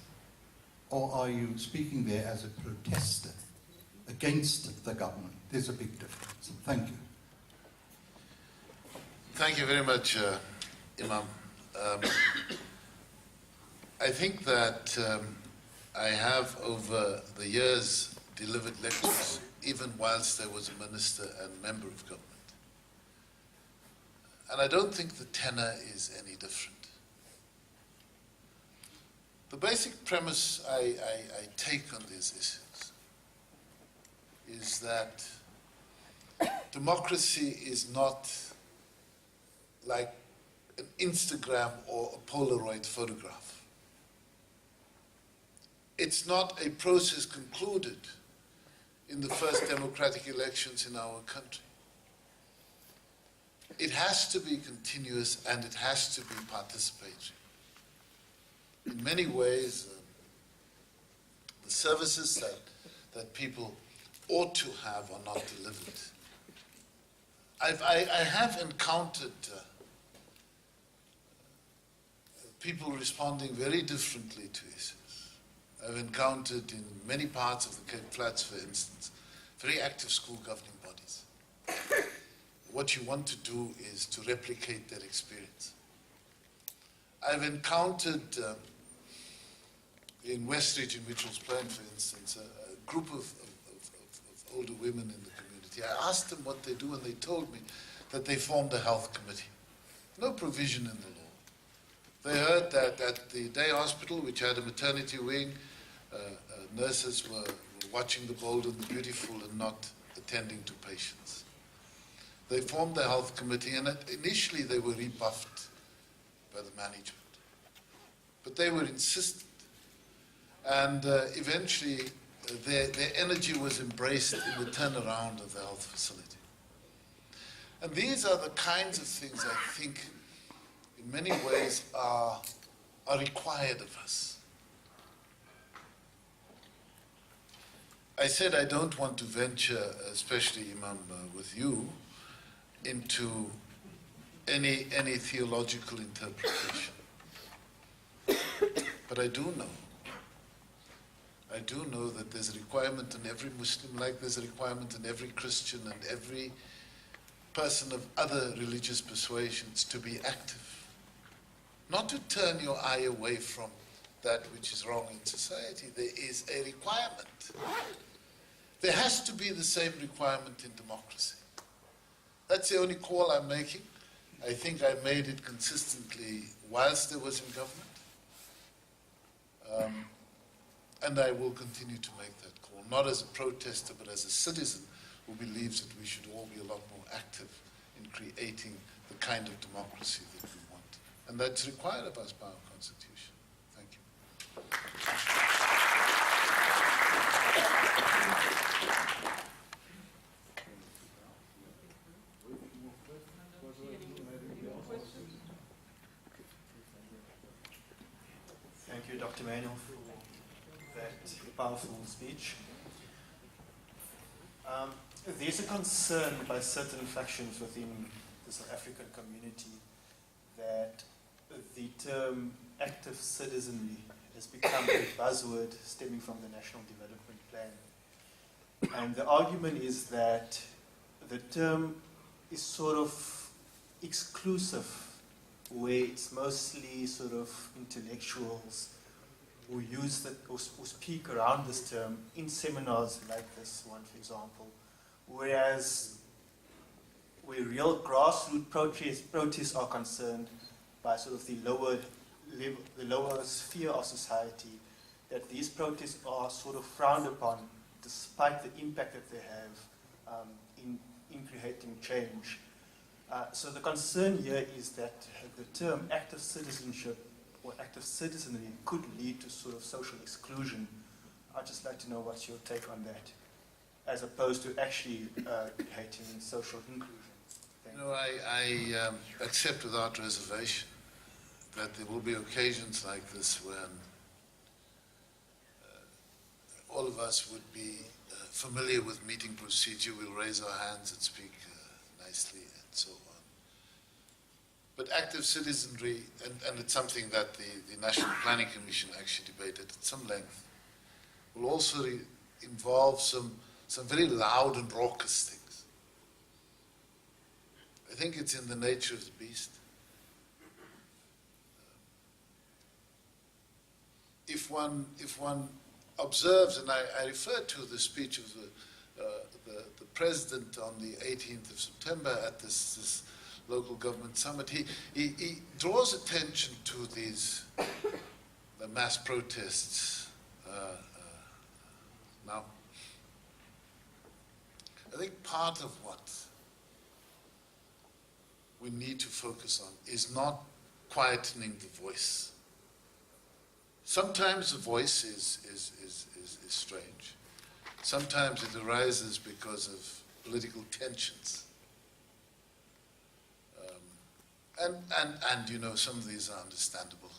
or are you speaking there as a protester against the government? There's a big difference. Thank you. Thank you very much, Imam. I think that I have over the years delivered lectures even whilst I was a minister and member of government. And I don't think the tenor is any different. The basic premise I take on these issues is that democracy is not like an Instagram or a Polaroid photograph. It's not a process concluded in the first democratic elections in our country. It has to be continuous and it has to be participatory. In many ways, the services that people ought to have are not delivered. I have encountered people responding very differently to issues. I've encountered in many parts of the Cape Flats, for instance, very active school governing bodies. What you want to do is to replicate their experience. I've encountered in West Region, Mitchell's Plain, for instance, a group of older women in the community. I asked them what they do, and they told me that they formed a health committee. No provision in the law. They heard that at the day hospital, which had a maternity wing, nurses were watching the bold and the beautiful and not attending to patients. They formed a health committee, and initially they were rebuffed by the management. But they were insistent. And eventually their energy was embraced in the turnaround of the health facility. And these are the kinds of things I think in many ways are required of us. I said I don't want to venture, especially Imam, with you, into any theological interpretation. But I do know that there's a requirement in every Muslim, like there's a requirement in every Christian and every person of other religious persuasions to be active. Not to turn your eye away from that which is wrong in society. There is a requirement. There has to be the same requirement in democracy. That's the only call I'm making. I think I made it consistently whilst I was in government. And I will continue to make that call, not as a protester, but as a citizen who believes that we should all be a lot more active in creating the kind of democracy that we want. And that's required of us by our Constitution. Thank you. Thank you, Dr. Manuel, for that powerful speech. There's a concern by certain factions within the South African community that the term active citizenry has become a buzzword stemming from the National Development Plan. And the argument is that the term is sort of exclusive, where it's mostly sort of intellectuals who use that, who speak around this term in seminars like this one, for example. Whereas where real grassroots protests are concerned by sort of the lower level, the lower sphere of society, that these protests are sort of frowned upon despite the impact that they have in creating change. So the concern here is that the term active citizenship or active citizenry could lead to sort of social exclusion. I'd just like to know what's your take on that, as opposed to actually creating social inclusion. Thank you. I accept without reservation that there will be occasions like this when all of us would be familiar with meeting procedure. We'll raise our hands and speak nicely and so on. But active citizenry, and it's something that the National Planning Commission actually debated at some length, will also involve some very loud and raucous things. I think it's in the nature of the beast. If one observes, and I refer to the speech of the president on the 18th of September at this local government summit, he draws attention to the mass protests now. I think part of what we need to focus on is not quietening the voice. Sometimes the voice is strange. Sometimes it arises because of political tensions. And you know, some of these are understandable.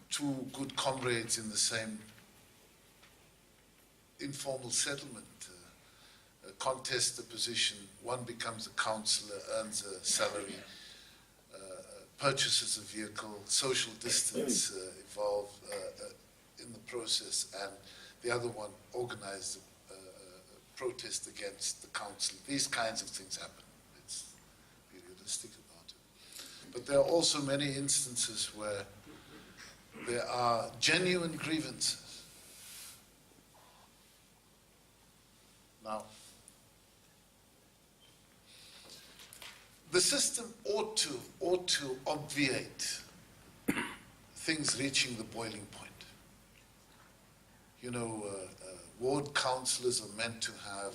two good comrades in the same informal settlement, contest the position, one becomes a councillor, earns a salary, purchases a vehicle, social distance evolve in the process, and the other one organized a protest against the council. These kinds of things happen. Let's be realistic about it. But there are also many instances where there are genuine grievances. Now, the system ought to obviate things reaching the boiling point. You know, ward councillors are meant to have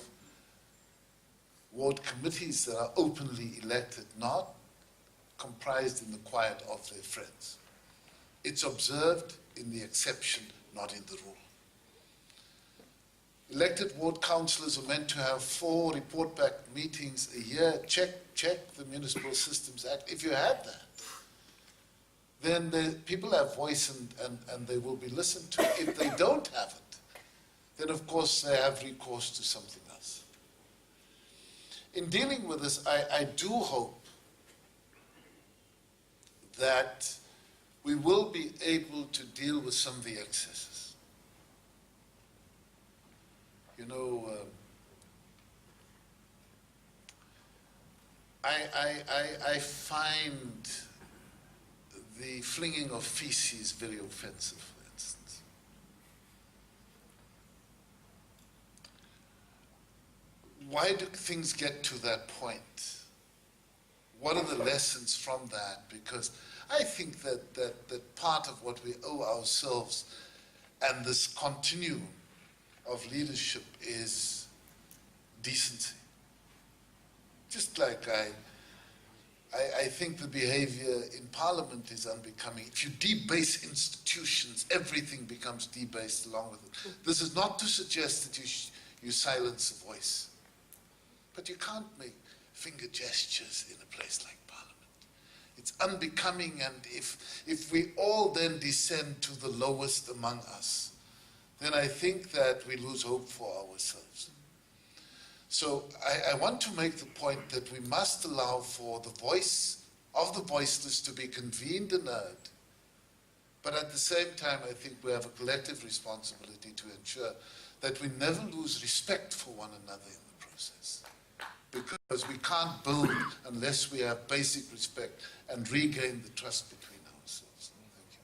ward committees that are openly elected, not comprised in the quiet of their friends. It's observed in the exception, not in the rule. Elected ward councillors are meant to have 4 report-back meetings a year, check the Municipal Systems Act. If you had that, then the people have voice and they will be listened to. If they don't have it, then of course they have recourse to something else. In dealing with this, I do hope that we will be able to deal with some of the excesses. You know, I find the flinging of feces very offensive, for instance. Why do things get to that point? What are the lessons from that? Because I think that part of what we owe ourselves and this continuum of leadership is decency. Just like I think the behavior in Parliament is unbecoming. If you debase institutions, everything becomes debased along with it. This is not to suggest that you silence a voice, but you can't make finger gestures in a place like Parliament. It's unbecoming, and if we all then descend to the lowest among us, then I think that we lose hope for ourselves. So I want to make the point that we must allow for the voice of the voiceless to be convened and heard. But at the same time, I think we have a collective responsibility to ensure that we never lose respect for one another in the process. Because we can't build unless we have basic respect and regain the trust between ourselves. Thank you.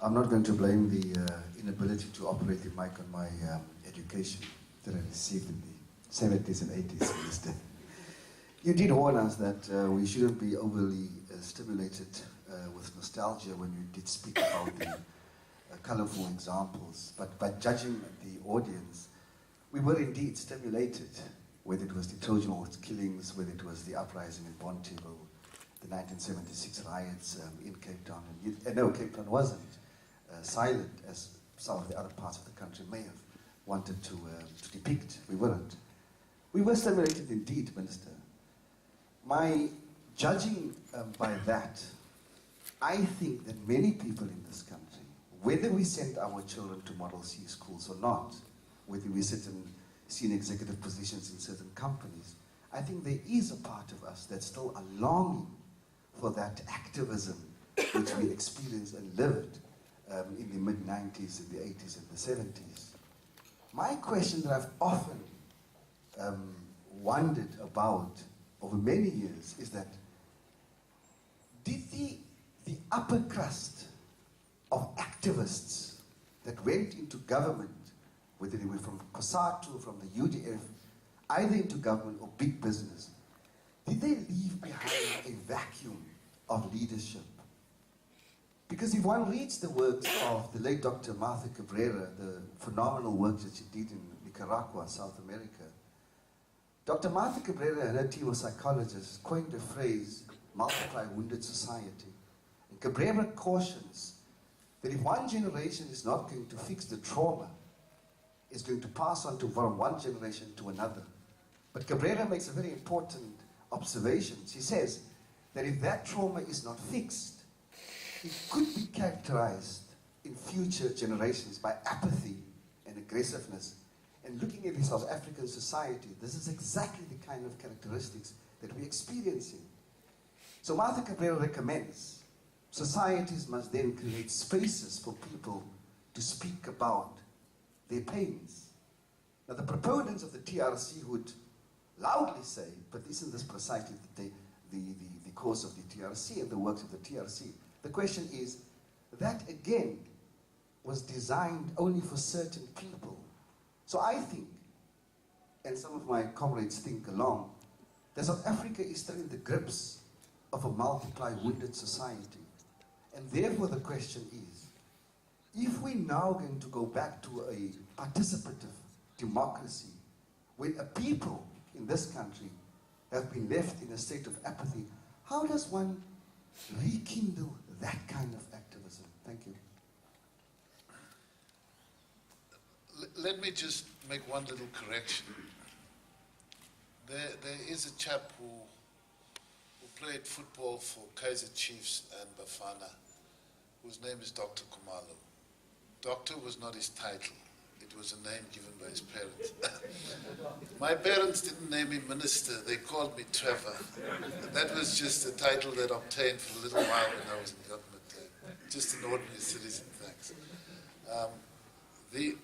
I'm not going to blame the inability to operate the mic on my education that I received in the 70s and 80s, Minister. You did warn us that we shouldn't be overly stimulated with nostalgia when you did speak about the colorful examples. But by judging the audience, we were indeed stimulated, whether it was the Trojan horse killings, whether it was the uprising in Bontebel, the 1976 riots in Cape Town. And no, Cape Town wasn't silent as some of the other parts of the country may have wanted to depict. We weren't. We were stimulated indeed, Minister. My judging by that, I think that many people in this country, whether we send our children to Model C schools or not, whether we sit in senior executive positions in certain companies, I think there is a part of us that's still a longing for that activism which we experienced and lived in the mid-90s, in the 80s, and the 70s. My question that I've often wondered about over many years is that did the upper crust of activists that went into government, whether they were from COSATU, from the UDF, either into government or big business, did they leave behind a vacuum of leadership? Because if one reads the works of the late Dr. Martha Cabrera, the phenomenal work that she did in Nicaragua, South America, Dr. Martha Cabrera and her team of psychologists coined the phrase, multiply wounded society. And Cabrera cautions that if one generation is not going to fix the trauma, it's going to pass on from one generation to another. But Cabrera makes a very important observation. She says that if that trauma is not fixed, it could be characterized in future generations by apathy and aggressiveness. And looking at the South African society, this is exactly the kind of characteristics that we're experiencing. So Martha Cabrera recommends societies must then create spaces for people to speak about their pains. Now the proponents of the TRC would loudly say, but isn't this precisely the cause of the TRC and the works of the TRC? The question is, that again was designed only for certain people. So I think, and some of my comrades think along, that South Africa is still in the grips of a multiply wounded society. And therefore the question is, if we're now going to go back to a participative democracy, when a people in this country have been left in a state of apathy, how does one rekindle that kind of activism? Thank you. Let me just make one little correction. There is a chap who played football for Kaizer Chiefs and Bafana, whose name is Dr. Kumalo. Doctor was not his title. It was a name given by his parents. My parents didn't name me minister. They called me Trevor. That was just a title that I obtained for a little while when I was in government. Just an ordinary citizen, thanks. The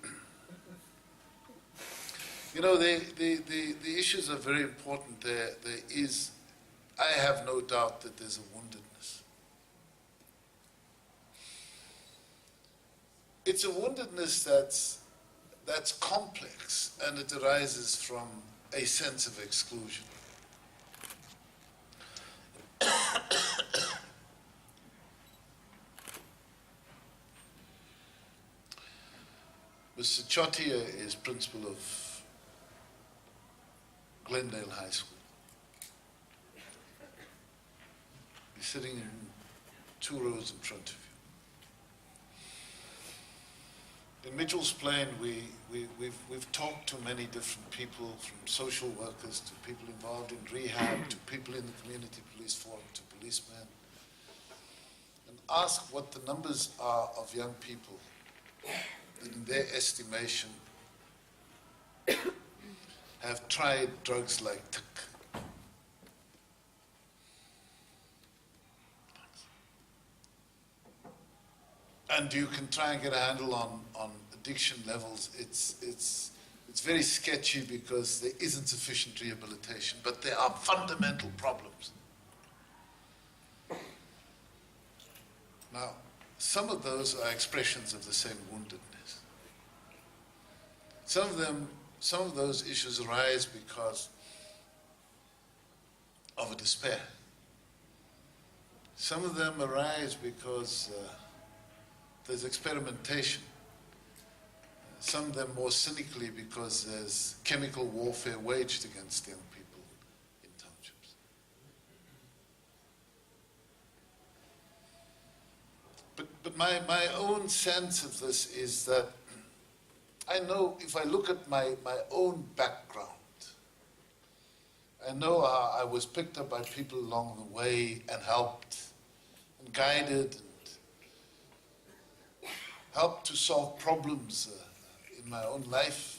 issues are very important. There is, I have no doubt that there's a woundedness. It's a woundedness that's complex, and it arises from a sense of exclusion. Mr. Chotia is principal of Glendale High School. He's sitting in 2 rows in front of you. In Mitchell's Plain, we've talked to many different people, from social workers to people involved in rehab, to people in the community police forum, to policemen, and asked what the numbers are of young people that, in their estimation, have tried drugs like tuk. And you can try and get a handle on addiction levels. It's very sketchy because there isn't sufficient rehabilitation, but there are fundamental problems. Now, some of those are expressions of the same woundedness. Some of those issues arise because of a despair. Some of them arise because there's experimentation. Some of them more cynically because there's chemical warfare waged against young people in townships. But my own sense of this is that I know if I look at my own background, I know how I was picked up by people along the way and helped and guided and helped to solve problems in my own life.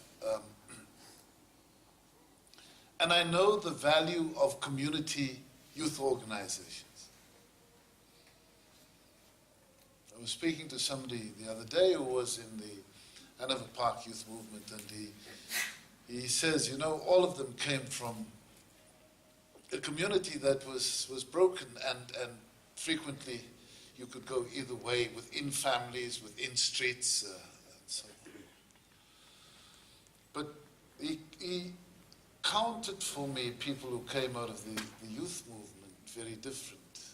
And I know the value of community youth organizations. I was speaking to somebody the other day who was in the Hanover Park Youth Movement, and he says, you know, all of them came from a community that was broken, and frequently you could go either way, within families, within streets, and so on. But he counted for me people who came out of the youth movement very different,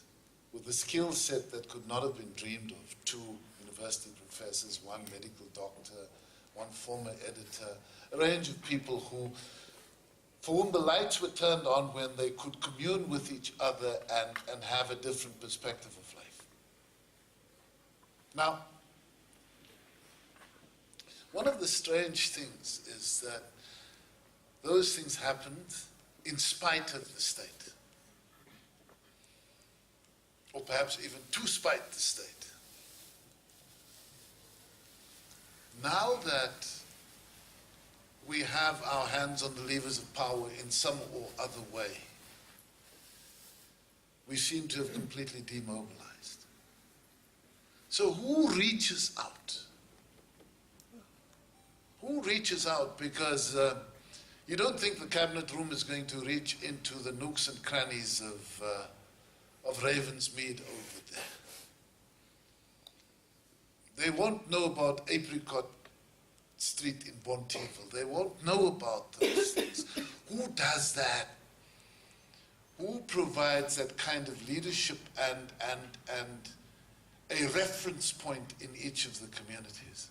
with a skill set that could not have been dreamed of. 2 university professors, 1 medical doctor, 1 former editor, a range of people for whom the lights were turned on when they could commune with each other and have a different perspective of life. Now, one of the strange things is that those things happened in spite of the state. Or perhaps even to spite the state. Now that we have our hands on the levers of power in some or other way, we seem to have completely demobilized. So who reaches out? Who reaches out? Because you don't think the cabinet room is going to reach into the nooks and crannies of Ravensmead over there. They won't know about Apricot Street in Bonteville. They won't know about those things. Who does that? Who provides that kind of leadership and a reference point in each of the communities?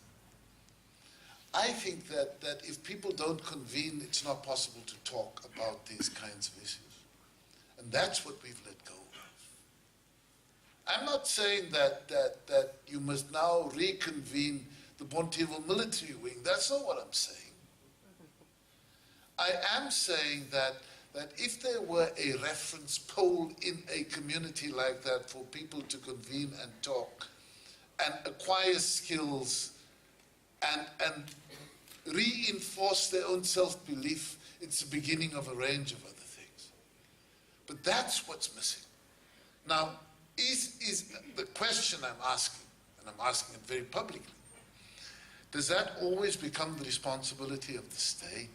I think that if people don't convene, it's not possible to talk about these kinds of issues. And that's what we've let go of. I'm not saying that you must now reconvene the Bonteville military wing. That's not what I'm saying. I am saying that if there were a reference pole in a community like that for people to convene and talk and acquire skills and reinforce their own self-belief, it's the beginning of a range of other things. But that's what's missing. Now, is the question I'm asking, and I'm asking it very publicly, does that always become the responsibility of the state?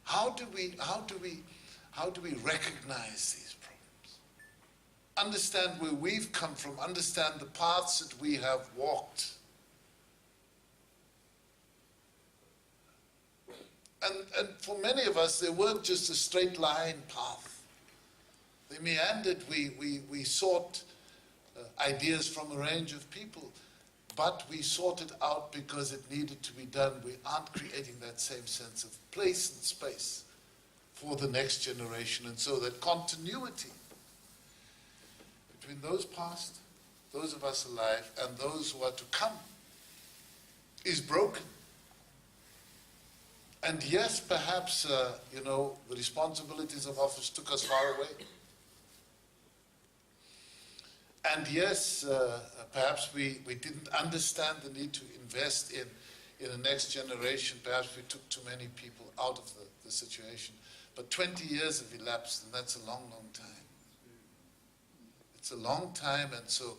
How do we recognize these problems? Understand where we've come from, understand the paths that we have walked. And for many of us, they weren't just a straight line path. They meandered. We sought ideas from a range of people, but we sought it out because it needed to be done. We aren't creating that same sense of place and space for the next generation. And so that continuity between those past, those of us alive, and those who are to come is broken. And yes, perhaps, the responsibilities of office took us far away. And yes, perhaps we didn't understand the need to invest in a next generation. Perhaps we took too many people out of the situation. But 20 years have elapsed, and that's a long, long time. It's a long time, and so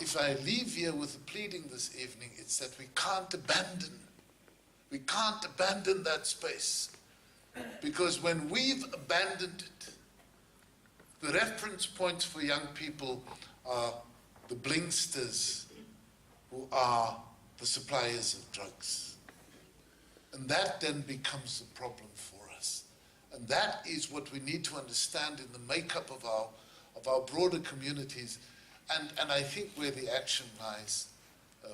if I leave here with a pleading this evening, it's that we can't abandon that space. Because when we've abandoned it, the reference points for young people are the blinksters who are the suppliers of drugs. And that then becomes the problem for us. And that is what we need to understand in the makeup of our broader communities, and I think where the action lies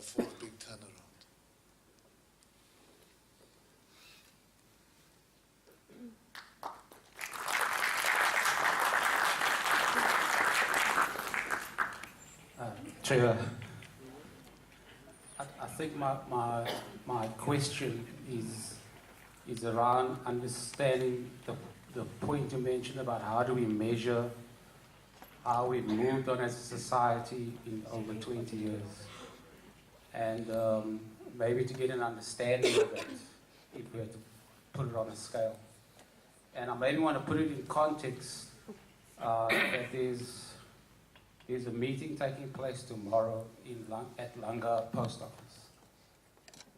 for the big turnaround. Trevor, I think my question is around understanding the point you mentioned about how do we measure how we've moved on as a society in over 20 years. And maybe to get an understanding of that, if we had to put it on a scale. And I maybe want to put it in context that there's a meeting taking place tomorrow at Langa Post Office.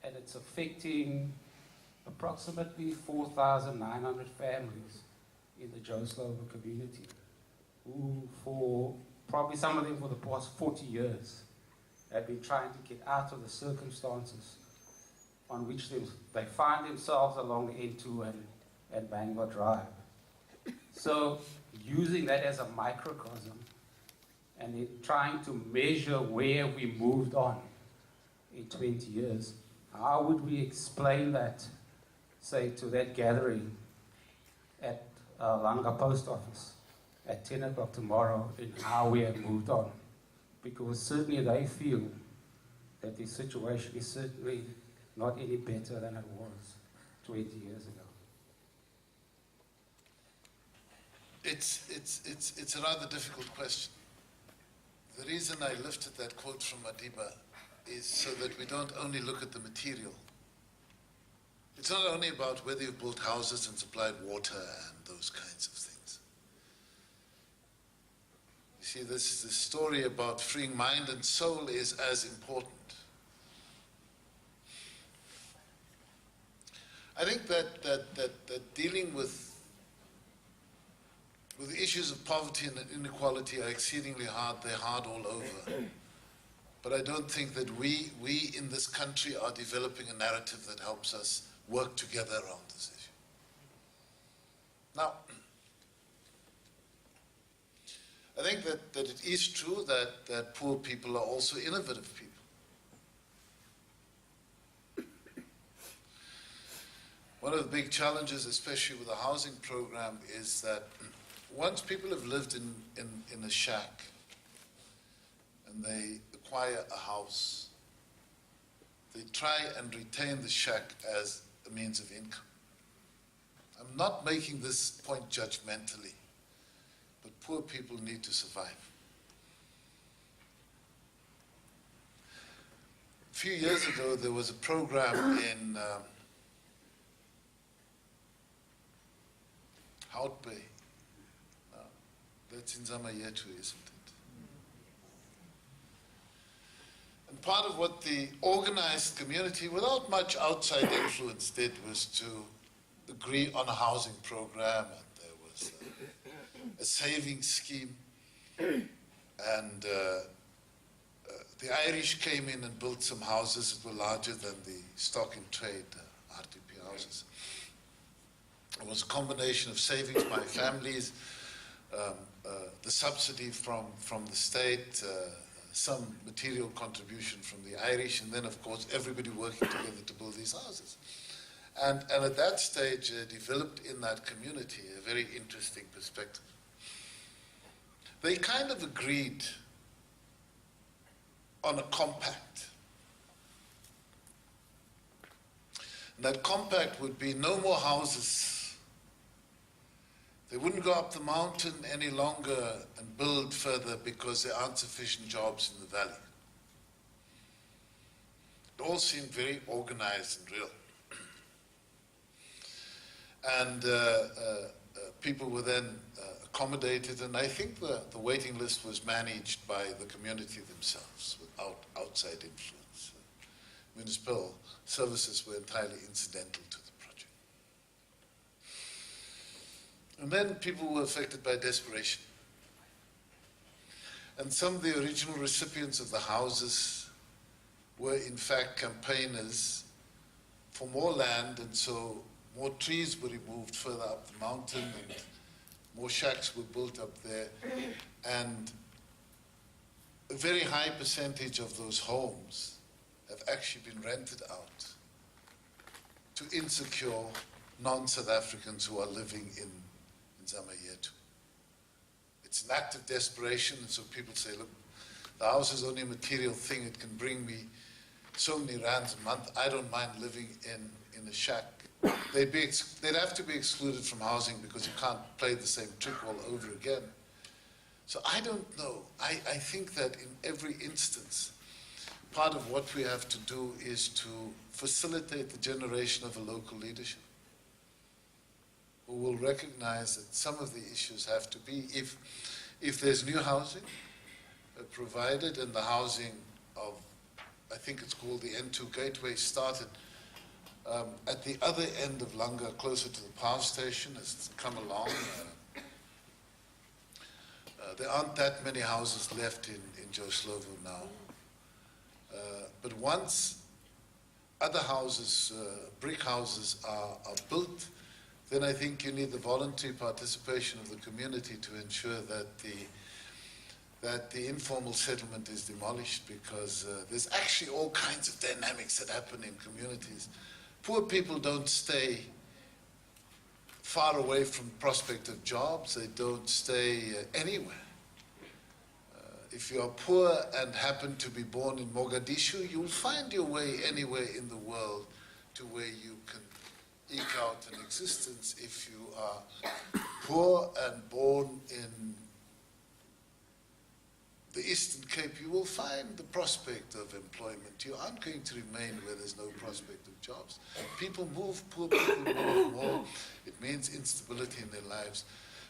And it's affecting approximately 4,900 families in the Joe Slovo community, who for probably some of them for the past 40 years have been trying to get out of the circumstances on which they find themselves along the N2 and Bangor Drive. So using that as a microcosm, and in trying to measure where we moved on in 20 years, how would we explain that, say, to that gathering at Langa Post Office at 10 o'clock tomorrow in how we have moved on? Because certainly they feel that the situation is certainly not any better than it was 20 years ago? It's a rather difficult question. The reason I lifted that quote from Madiba is so that we don't only look at the material. It's not only about whether you've built houses and supplied water and those kinds of things. You see, this is the story about freeing mind and soul is as important. I think that dealing with issues of poverty and inequality are exceedingly hard. They're hard all over. But I don't think that we in this country are developing a narrative that helps us work together around this issue. Now, I think that it is true that poor people are also innovative people. One of the big challenges, especially with the housing program, is that once people have lived in a shack and they acquire a house, they try and retain the shack as a means of income. I'm not making this point judgmentally, but poor people need to survive. A few years ago, there was a program in Hout Bay. That's in Zamayetu, isn't it? And part of what the organized community, without much outside influence, did was to agree on a housing program, and there was a savings scheme. And the Irish came in and built some houses that were larger than the stock in trade RTP houses. It was a combination of savings by families, the subsidy from the state, some material contribution from the Irish, and then, of course, everybody working together to build these houses. And at that stage, developed in that community a very interesting perspective. They kind of agreed on a compact. And that compact would be no more houses. They wouldn't go up the mountain any longer and build further because there aren't sufficient jobs in the valley. It all seemed very organized and real. And people were then accommodated, and I think the waiting list was managed by the community themselves without outside influence. Municipal services were entirely incidental to the project. And then people were affected by desperation. And some of the original recipients of the houses were in fact campaigners for more land, and so more trees were removed further up the mountain and more shacks were built up there. And a very high percentage of those homes have actually been rented out to insecure non-South Africans who are living in Zamayetu. It's an act of desperation, and so people say, look, the house is only a material thing. It can bring me so many rands a month. I don't mind living in a shack. They'd have to be excluded from housing because you can't play the same trick all over again. So I don't know. I think that in every instance, part of what we have to do is to facilitate the generation of a local leadership who will recognize that some of the issues have to be, if there's new housing provided, and the housing of, I think it's called the N2 Gateway, started at the other end of Langa, closer to the power station, as it's come along. There aren't that many houses left in Joslovo now. But once other houses, brick houses are built, then I think you need the voluntary participation of the community to ensure that the informal settlement is demolished, because there's actually all kinds of dynamics that happen in communities. Poor people don't stay far away from prospect of jobs. They don't stay anywhere. if you are poor and happen to be born in Mogadishu, you'll find your way anywhere in the world to where you can eke out an existence. If you are poor and born in the Eastern Cape, you will find the prospect of employment. You aren't going to remain where there's no prospect of jobs. People move, poor people move more. It means instability in their lives.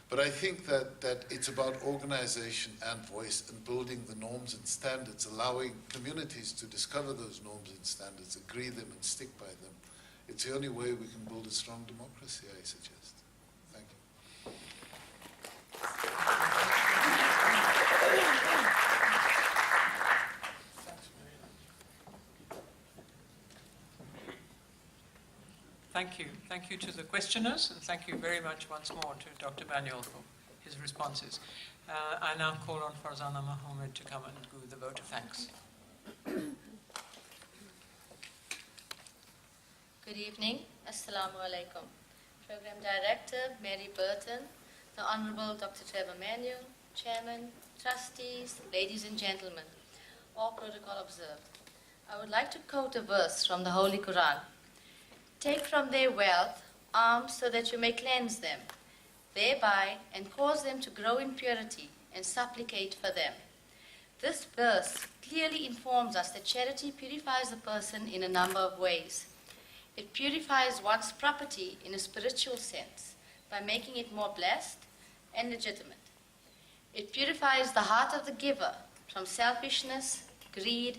But I think that it's about organization and voice and building the norms and standards, allowing communities to discover those norms and standards, agree them and stick by them. It's the only way we can build a strong democracy, I suggest. Thank you. Thank you. Thank you to the questioners, and thank you very much once more to Dr. Manuel for his responses. I now call on Farzana Mohammed to come and do the vote of thanks. Good evening. Assalamu alaikum. Program Director Mary Burton, the Honorable Dr. Trevor Manuel, Chairman, trustees, ladies and gentlemen, all protocol observed. I would like to quote a verse from the Holy Quran. Take from their wealth alms so that you may cleanse them, thereby, and cause them to grow in purity, and supplicate for them. This verse clearly informs us that charity purifies the person in a number of ways. It purifies one's property in a spiritual sense by making it more blessed and legitimate. It purifies the heart of the giver from selfishness, greed,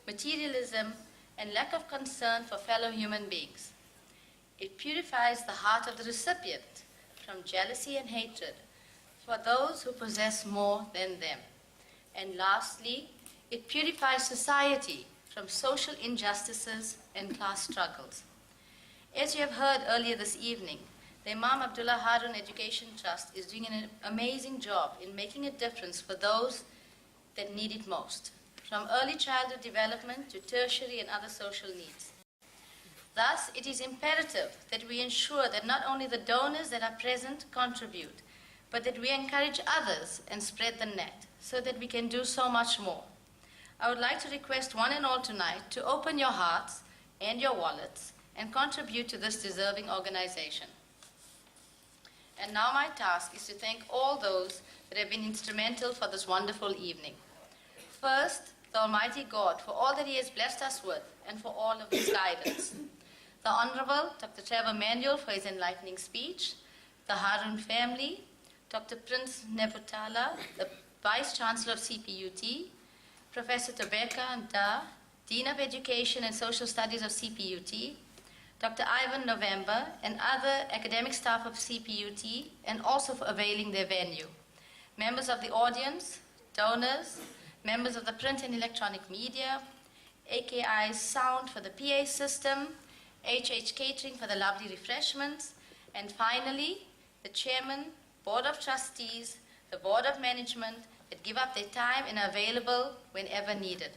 materialism, and lack of concern for fellow human beings. It purifies the heart of the recipient from jealousy and hatred for those who possess more than them. And lastly, it purifies society from social injustices and class struggles. As you have heard earlier this evening, the Imam Abdullah Haron Education Trust is doing an amazing job in making a difference for those that need it most, from early childhood development to tertiary and other social needs. Thus, it is imperative that we ensure that not only the donors that are present contribute, but that we encourage others and spread the net so that we can do so much more. I would like to request one and all tonight to open your hearts and your wallets and contribute to this deserving organization. And now my task is to thank all those that have been instrumental for this wonderful evening. First, the Almighty God for all that He has blessed us with and for all of His guidance. The Honorable Dr. Trevor Manuel for his enlightening speech, the Haron family, Dr. Prince Neputala, the Vice Chancellor of CPUT, Professor Tobeka Da, Dean of Education and Social Studies of CPUT, Dr. Ivan November, and other academic staff of CPUT, and also for availing their venue. Members of the audience, donors, members of the print and electronic media, AKI's sound for the PA system, HH Catering for the lovely refreshments, and finally, the Chairman, Board of Trustees, the Board of Management that give up their time and are available whenever needed.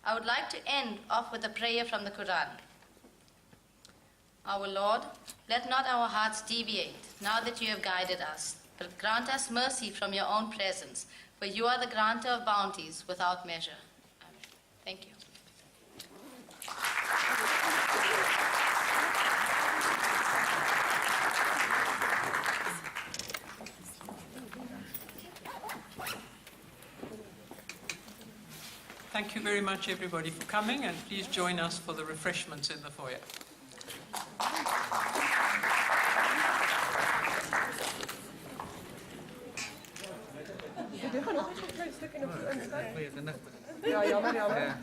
I would like to end off with a prayer from the Quran. Our Lord, let not our hearts deviate now that you have guided us, but grant us mercy from your own presence, for you are the granter of bounties without measure. Amen. Thank you. Thank you very much, everybody, for coming, and please join us for the refreshments in the foyer. Ja, jammer, jammer.